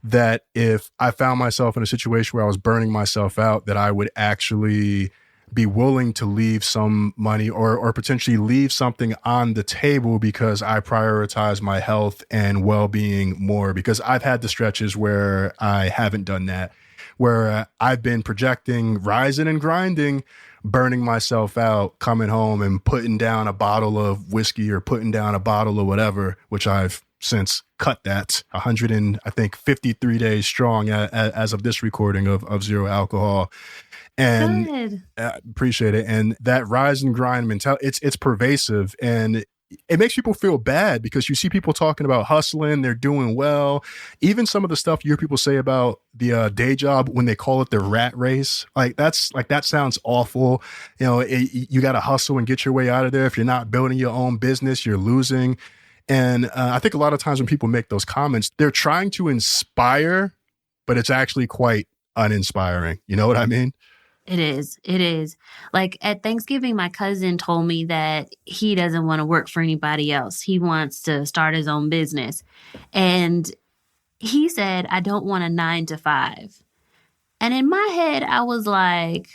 that if I found myself in a situation where I was burning myself out, that I would actually be willing to leave some money or potentially leave something on the table because I prioritize my health and well-being more. Because I've had the stretches where I haven't done that, where I've been projecting, rising and grinding, burning myself out, coming home and putting down a bottle of whiskey or putting down a bottle of whatever, which I've since cut that 53 days strong as of this recording of zero alcohol. And Good. appreciate it. And that rise and grind mentality, it's pervasive. And it makes people feel bad because you see people talking about hustling, they're doing well. Even some of the stuff you hear people say about the day job when they call it the rat race, like that sounds awful. You got to hustle and get your way out of there. If you're not building your own business, you're losing. And I think a lot of times when people make those comments, they're trying to inspire, but it's actually quite uninspiring. You know what I mean? It is. It is. Like at Thanksgiving, my cousin told me that he doesn't want to work for anybody else. He wants to start his own business. And he said, I don't want a 9 to 5. And in my head, I was like,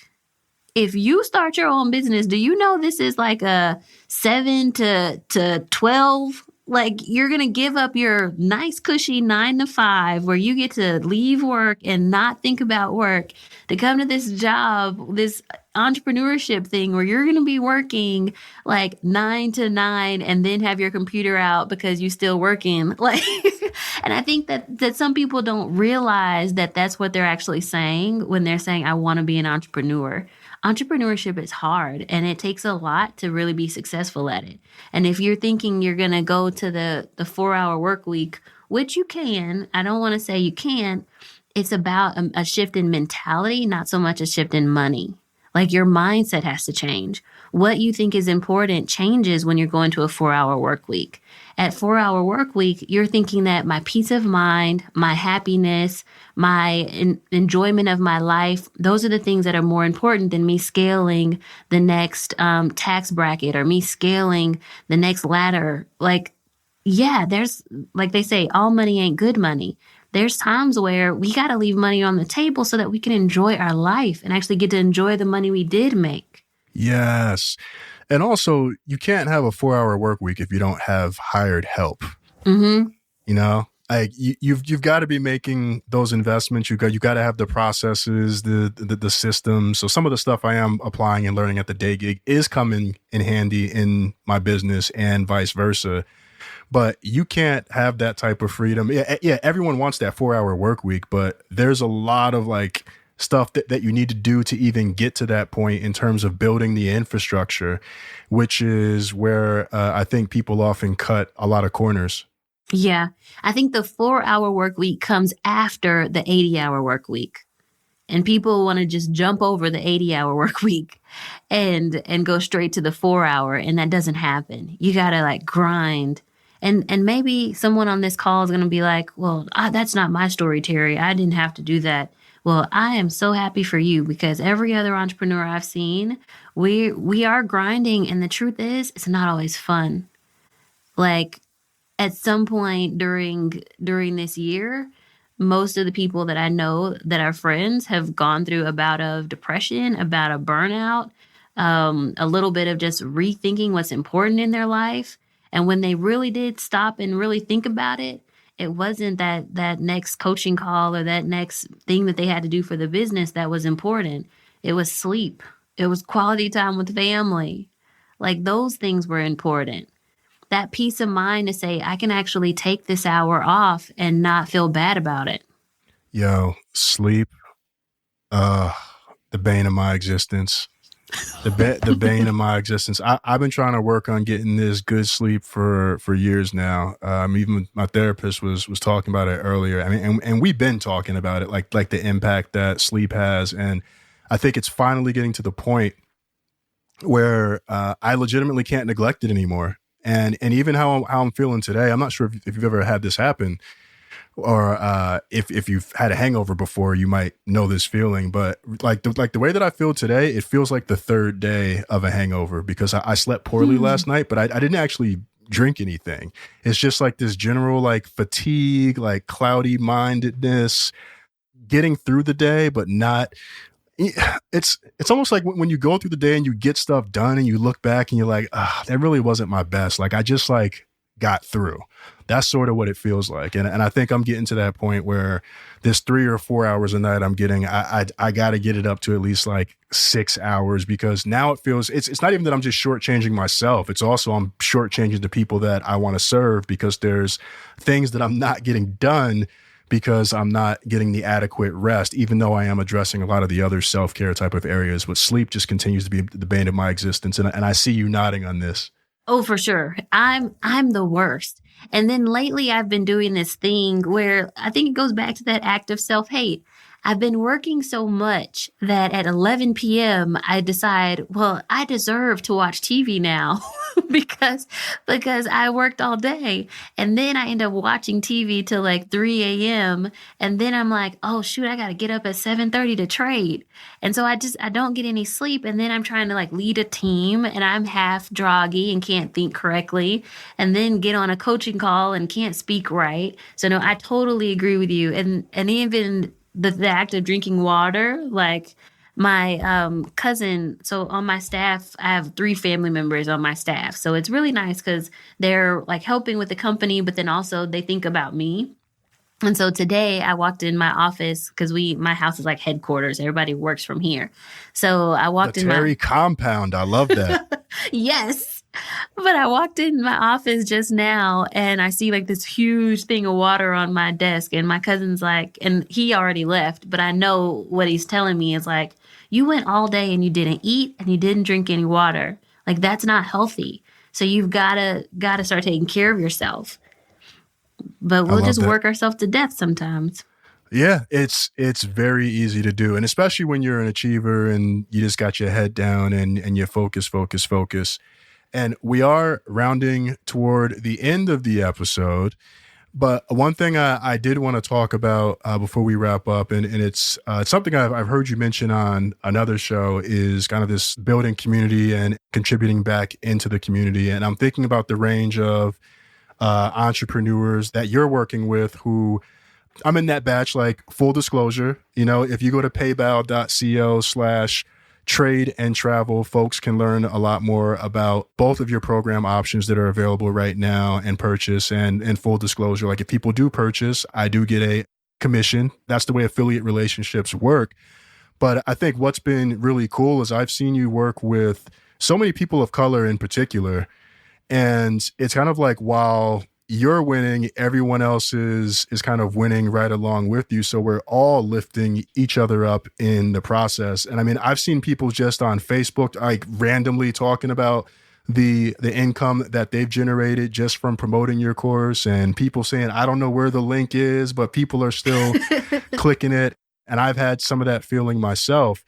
if you start your own business, do you know this is like a 7 to 12? Like you're going to give up your nice, cushy 9 to 5 where you get to leave work and not think about work to come to this job, this entrepreneurship thing where you're going to be working like 9 to 9 and then have your computer out because you're still working. Like, and I think that some people don't realize that that's what they're actually saying when they're saying, I want to be an entrepreneur. Entrepreneurship is hard and it takes a lot to really be successful at it. And if you're thinking you're going to go to the 4-hour work week, which you can, I don't want to say you can't, it's about a shift in mentality, not so much a shift in money. Like your mindset has to change. What you think is important changes when you're going to a 4-hour work week. At 4-hour work week, you're thinking that my peace of mind, my happiness, my enjoyment of my life, those are the things that are more important than me scaling the next tax bracket or me scaling the next ladder. Like, yeah, there's, like they say, all money ain't good money. There's times where we got to leave money on the table so that we can enjoy our life and actually get to enjoy the money we did make. Yes. And also, you can't have a 4-hour work week if you don't have hired help. Mm-hmm. You know, like you've got to be making those investments. You got to have the processes, the systems. So some of the stuff I am applying and learning at the day gig is coming in handy in my business and vice versa. But you can't have that type of freedom. Yeah, everyone wants that 4-hour work week, but there's a lot of like stuff that you need to do to even get to that point in terms of building the infrastructure, which is where I think people often cut a lot of corners. Yeah, I think the 4-hour work week comes after the 80-hour work week. And people want to just jump over the 80-hour work week and go straight to the 4-hour. And that doesn't happen. You got to like grind. And maybe someone on this call is going to be like, well, that's not my story, Teri. I didn't have to do that. Well, I am so happy for you because every other entrepreneur I've seen, we are grinding. And the truth is, it's not always fun. Like at some point during this year, most of the people that I know that are friends have gone through a bout of depression, a bout of burnout, a little bit of just rethinking what's important in their life. And when they really did stop and really think about it, it wasn't that next coaching call or that next thing that they had to do for the business that was important. It was sleep. It was quality time with family. Like those things were important. That peace of mind to say, I can actually take this hour off and not feel bad about it. Yo, sleep, the bane of my existence. The bane of my existence. I've been trying to work on getting this good sleep for years now. Even my therapist was talking about it earlier. I mean, and we've been talking about it, like the impact that sleep has. And I think it's finally getting to the point where I legitimately can't neglect it anymore. And even how I'm feeling today, I'm not sure if you've ever had this happen, or if you've had a hangover before, you might know this feeling. But like the way that I feel today, it feels like the third day of a hangover because I slept poorly last night, but I didn't actually drink anything. It's just like this general like fatigue, like cloudy mindedness, getting through the day, but not. It's almost like when you go through the day and you get stuff done and you look back and you're like, that really wasn't my best. Like I just like got through. That's sort of what it feels like. And I think I'm getting to that point where this 3 or 4 hours a night I'm getting, I got to get it up to at least like 6 hours because now it feels, it's not even that I'm just shortchanging myself. It's also I'm shortchanging the people that I want to serve because there's things that I'm not getting done because I'm not getting the adequate rest, even though I am addressing a lot of the other self-care type of areas. But sleep just continues to be the bane of my existence. And I see you nodding on this. Oh, for sure. I'm the worst. And then lately I've been doing this thing where I think it goes back to that act of self-hate. I've been working so much that at 11 p.m. I decide, well, I deserve to watch TV now because I worked all day. And then I end up watching TV till like 3 a.m. And then I'm like, oh shoot, I got to get up at 7:30 to trade. And so I don't get any sleep. And then I'm trying to like lead a team and I'm half groggy and can't think correctly. And then get on a coaching call and can't speak right. So no, I totally agree with you. And even the act of drinking water, like my cousin, so on my staff, I have 3 family members on my staff. So it's really nice because they're like helping with the company, but then also they think about me. And so today I walked in my office because my house is like headquarters. Everybody works from here. So I walked The in Teri compound. I love that. Yes. But I walked in my office just now and I see like this huge thing of water on my desk. And my cousin's like, and he already left, but I know what he's telling me is like, you went all day and you didn't eat and you didn't drink any water. Like that's not healthy. So you've gotta start taking care of yourself. But we'll just work ourselves to death sometimes. Yeah, it's very easy to do. And especially when you're an achiever and you just got your head down and you focus. And we are rounding toward the end of the episode. But one thing I did want to talk about before we wrap up, and it's something I've heard you mention on another show, is kind of this building community and contributing back into the community. And I'm thinking about the range of entrepreneurs that you're working with who I'm in that batch, like full disclosure, if you go to paypal.co/trade and travel, folks can learn a lot more about both of your program options that are available right now and purchase. And full disclosure, like if people do purchase, I do get a commission. That's the way affiliate relationships work. But I think what's been really cool is I've seen you work with so many people of color in particular. And it's kind of like while you're winning, everyone else is kind of winning right along with you. So we're all lifting each other up in the process. And I mean, I've seen people just on Facebook, like randomly talking about the income that they've generated just from promoting your course, and people saying, I don't know where the link is, but people are still clicking it. And I've had some of that feeling myself.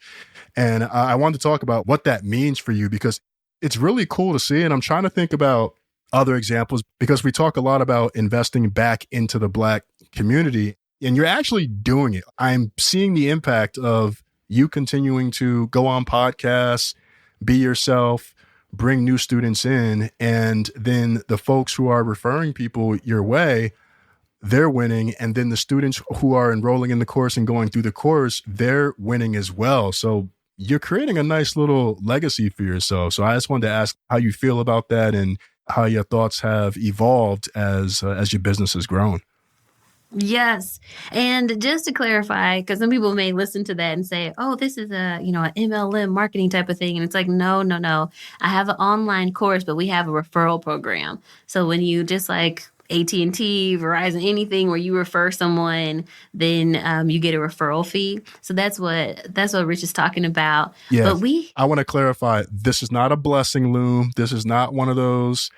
And I wanted to talk about what that means for you, because it's really cool to see. And I'm trying to think about other examples, because we talk a lot about investing back into the Black community, and you're actually doing it. I'm seeing the impact of you continuing to go on podcasts, be yourself, bring new students in, and then the folks who are referring people your way, they're winning. And then the students who are enrolling in the course and going through the course, they're winning as well. So you're creating a nice little legacy for yourself. So I just wanted to ask how you feel about that and how your thoughts have evolved as your business has grown. Yes. And just to clarify, because some people may listen to that and say, oh, this is an MLM marketing type of thing. And it's like, no. I have an online course, but we have a referral program. So when you just like AT&T, Verizon, anything where you refer someone, then you get a referral fee. So that's what Rich is talking about. Yeah. But I want to clarify, this is not a blessing loom. This is not one of those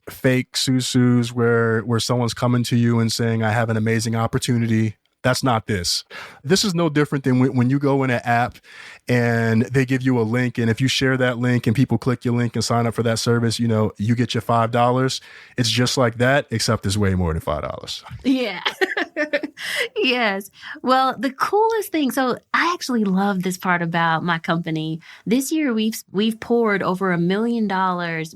fake susus where someone's coming to you and saying, I have an amazing opportunity. That's not this. This is no different than when you go in an app and they give you a link. And if you share that link and people click your link and sign up for that service, you get your $5. It's just like that, except it's way more than $5. Yeah. Yes. Well, the coolest thing, so I actually love this part about my company. This year, we've poured over $1 million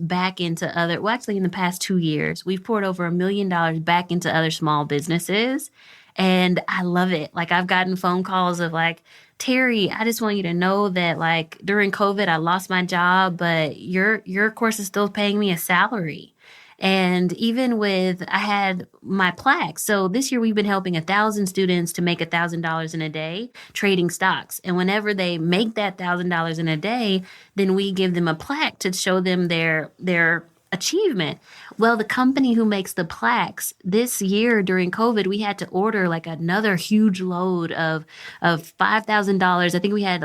back into actually in the past 2 years, we've poured over $1 million back into other small businesses. And I love it. Like I've gotten phone calls of like, Teri, I just want you to know that like during COVID, I lost my job, but your course is still paying me a salary. And even I had my plaque. So this year we've been helping 1,000 students to make $1,000 in a day trading stocks. And whenever they make that $1,000 in a day, then we give them a plaque to show them their achievement. Well, the company who makes the plaques, this year during COVID, we had to order like another huge load of $5,000. I think we had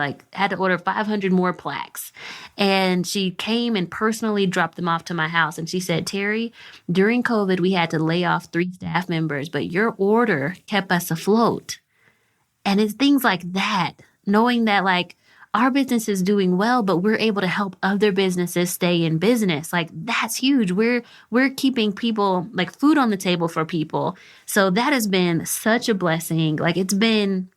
to order 500 more plaques. And she came and personally dropped them off to my house. And she said, Teri, during COVID, we had to lay off 3 staff members, but your order kept us afloat. And it's things like that, knowing that like our business is doing well, but we're able to help other businesses stay in business. Like that's huge. We're keeping people like food on the table for people. So that has been such a blessing. Like it's been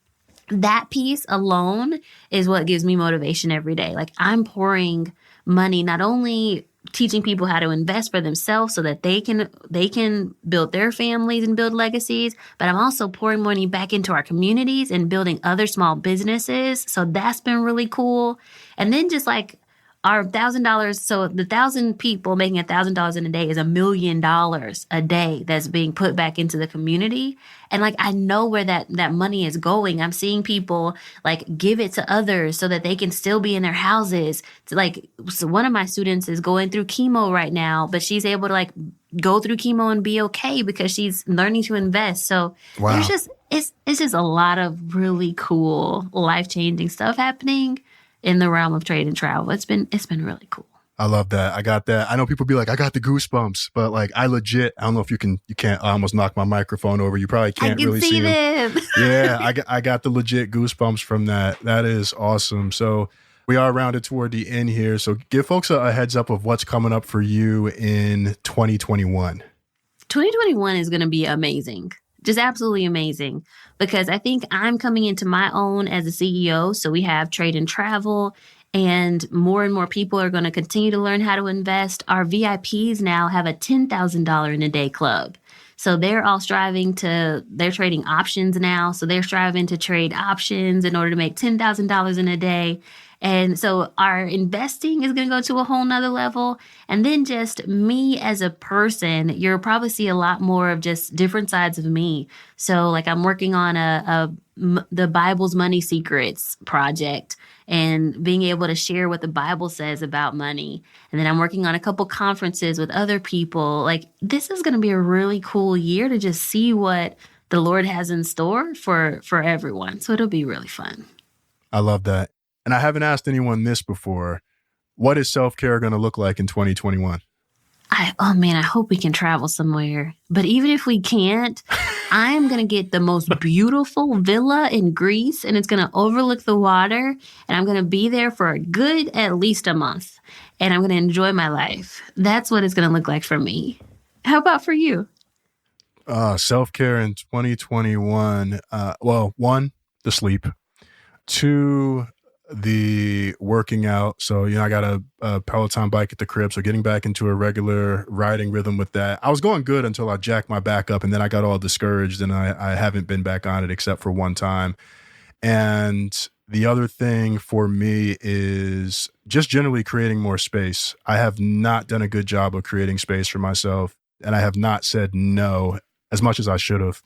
that piece alone is what gives me motivation every day. Like I'm pouring money, not only teaching people how to invest for themselves so that they can build their families and build legacies, but I'm also pouring money back into our communities and building other small businesses. So that's been really cool. And then just like our $1,000, so the 1,000 people making $1,000 in a day is $1 million a day that's being put back into the community. And like I know where that money is going. I'm seeing people like give it to others so that they can still be in their houses. So one of my students is going through chemo right now, but she's able to like go through chemo and be okay because she's learning to invest. So wow. There's just it's just a lot of really cool, life-changing stuff happening in the realm of trade and travel. It's been really cool. I love that. I got that. I know people be like, I got the goosebumps, but like I don't know if you can't, I almost knocked my microphone over. You probably can't really see them. Yeah, I got the legit goosebumps from that. That is awesome. So we are rounded toward the end here. So give folks a heads up of what's coming up for you in 2021. 2021 is going to be amazing. Just absolutely amazing, because I think I'm coming into my own as a CEO. So we have trade and travel, and more people are going to continue to learn how to invest. Our VIPs now have a $10,000 in a day club. So they're all they're trading options now. So they're striving to trade options in order to make $10,000 in a day. And so our investing is going to go to a whole nother level. And then just me as a person, you'll probably see a lot more of just different sides of me. So like I'm working on the Bible's Money Secrets project and being able to share what the Bible says about money. And then I'm working on a couple conferences with other people. Like this is going to be a really cool year to just see what the Lord has in store for everyone. So it'll be really fun. I love that. And I haven't asked anyone this before. What is self-care going to look like in 2021? I hope we can travel somewhere. But even if we can't, I am going to get the most beautiful villa in Greece, and it's going to overlook the water. And I'm going to be there for a good at least a month. And I'm going to enjoy my life. That's what it's going to look like for me. How about for you? Self-care in 2021. One, the sleep. Two, the working out. So, I got a Peloton bike at the crib. So getting back into a regular riding rhythm with that. I was going good until I jacked my back up, and then I got all discouraged, and I haven't been back on it except for one time. And the other thing for me is just generally creating more space. I have not done a good job of creating space for myself, and I have not said no as much as I should have.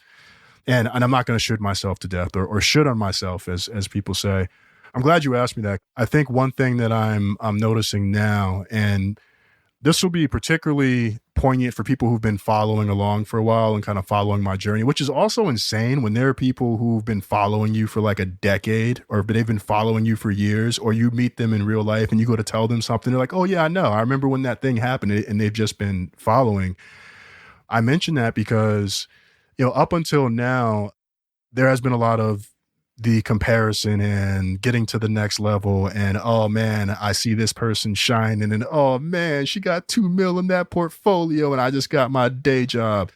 And I'm not going to shoot myself to death or should on myself, as people say. I'm glad you asked me that. I think one thing that I'm noticing now, and this will be particularly poignant for people who've been following along for a while and kind of following my journey, which is also insane when there are people who've been following you for like a decade, or they've been following you for years, or you meet them in real life and you go to tell them something. They're like, oh yeah, I know. I remember when that thing happened, and they've just been following. I mention that because, up until now, there has been a lot of the comparison and getting to the next level, and oh man, I see this person shining, and oh man, she got $2 million in that portfolio, and I just got my day job.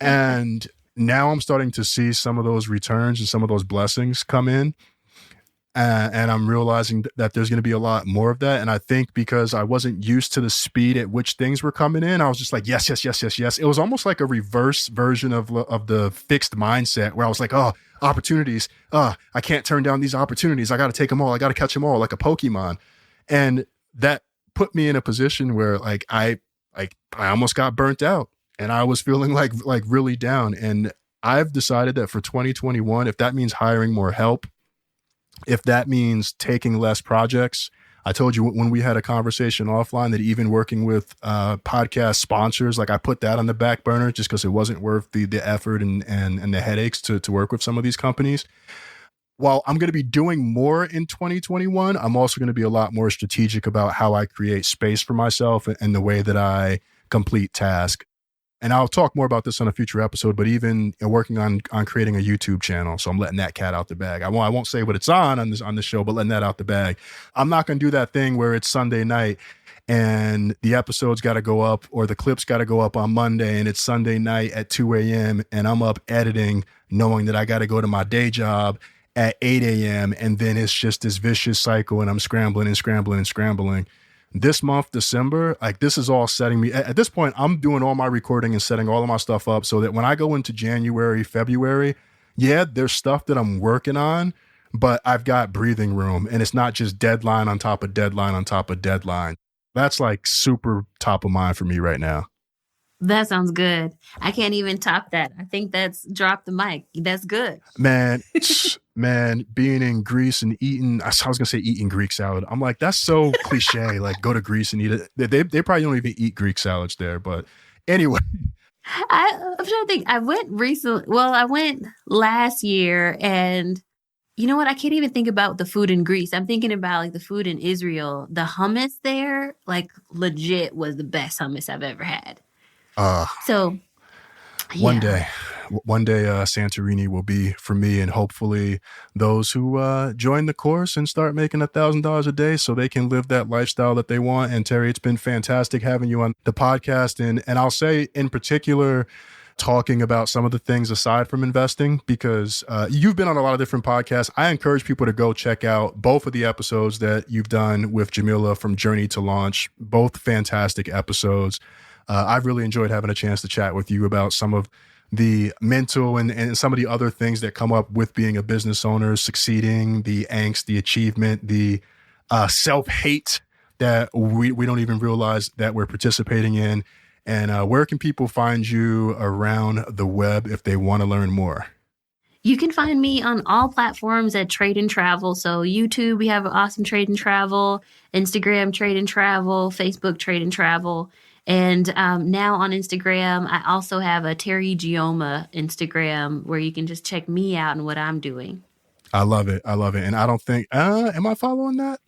And now I'm starting to see some of those returns and some of those blessings come in. And I'm realizing that there's going to be a lot more of that. And I think because I wasn't used to the speed at which things were coming in, I was just like, yes, yes, yes, yes, yes. It was almost like a reverse version of the fixed mindset where I was like, oh, opportunities. I can't turn down these opportunities. I got to take them all. I got to catch them all like a Pokemon. And that put me in a position where I almost got burnt out, and I was feeling like really down. And I've decided that for 2021, if that means hiring more help, if that means taking less projects, I told you when we had a conversation offline that even working with podcast sponsors, like I put that on the back burner just because it wasn't worth the effort and the headaches to work with some of these companies. While I'm going to be doing more in 2021, I'm also going to be a lot more strategic about how I create space for myself and the way that I complete tasks. And I'll talk more about this on a future episode, but even working on creating a YouTube channel. So I'm letting that cat out the bag. I won't say what it's on this show, but letting that out the bag. I'm not going to do that thing where it's Sunday night and the episode's got to go up or the clip's got to go up on Monday and it's Sunday night at 2 a.m. and I'm up editing knowing that I got to go to my day job at 8 a.m. and then it's just this vicious cycle and I'm scrambling. This month, December, like this is all setting me, at this point, I'm doing all my recording and setting all of my stuff up so that when I go into January, February, yeah, there's stuff that I'm working on, but I've got breathing room and it's not just deadline on top of deadline on top of deadline. That's like super top of mind for me right now. That sounds good. I can't even top that. I think that's drop the mic. That's good. Man, being in Greece and eating, I was going to say eating Greek salad. I'm like, that's so cliche. Like go to Greece and eat it. They probably don't even eat Greek salads there. But anyway. I'm trying to think. I went recently. Well, I went last year and you know what? I can't even think about the food in Greece. I'm thinking about like the food in Israel. The hummus there, like legit was the best hummus I've ever had. So yeah. One day Santorini will be for me and hopefully those who join the course and start making $1,000 a day so they can live that lifestyle that they want. And Teri, it's been fantastic having you on the podcast. And I'll say in particular, talking about some of the things aside from investing, because you've been on a lot of different podcasts. I encourage people to go check out both of the episodes that you've done with Jamila from Journey to Launch, both fantastic episodes. I've really enjoyed having a chance to chat with you about some of the mental and some of the other things that come up with being a business owner, succeeding, the angst, the achievement, the self-hate that we don't even realize that we're participating in. And where can people find you around the web if they want to learn more? You can find me on all platforms at Trade and Travel. So YouTube, we have awesome Trade and Travel, Instagram, Trade and Travel, Facebook, Trade and Travel. And now on Instagram, I also have a Teri Ijeoma Instagram where you can just check me out and what I'm doing. I love it. And I don't think, am I following that?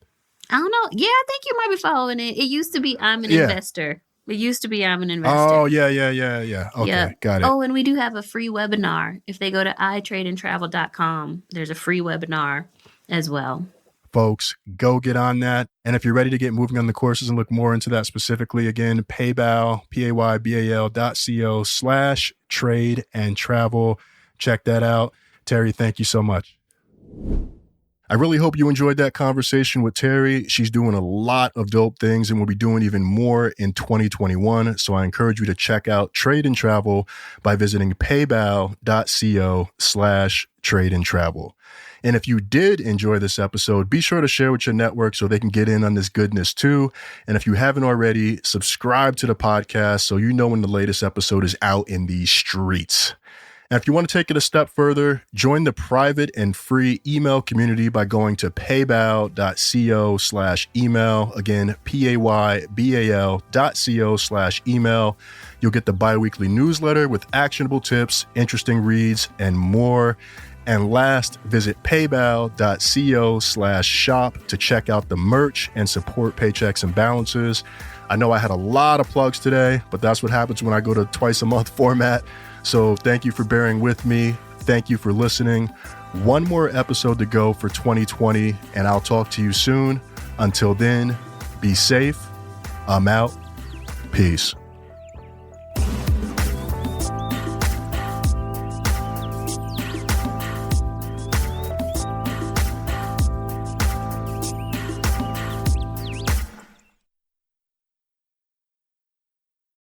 I don't know. Yeah, I think you might be following it. It used to be I'm an investor. It used to be I'm an investor. Oh, yeah. Okay, yep. Got it. Oh, and we do have a free webinar. If they go to itradeandtravel.com, there's a free webinar as well. Folks, go get on that. And if you're ready to get moving on the courses and look more into that specifically, again, paybal.co/trade and travel. Check that out. Teri, thank you so much. I really hope you enjoyed that conversation with Teri. She's doing a lot of dope things and will be doing even more in 2021. So I encourage you to check out Trade and Travel by visiting paybal.co/trade and travel. And if you did enjoy this episode, be sure to share with your network so they can get in on this goodness too. And if you haven't already, subscribe to the podcast so you know when the latest episode is out in these streets. And if you want to take it a step further, join the private and free email community by going to paybal.co/email. Again, paybal.co/email. You'll get the bi-weekly newsletter with actionable tips, interesting reads, and more. And last, visit paybal.co/shop to check out the merch and support Paychecks and Balances. I know I had a lot of plugs today, but that's what happens when I go to twice a month format. So thank you for bearing with me. Thank you for listening. One more episode to go for 2020, and I'll talk to you soon. Until then, be safe. I'm out. Peace.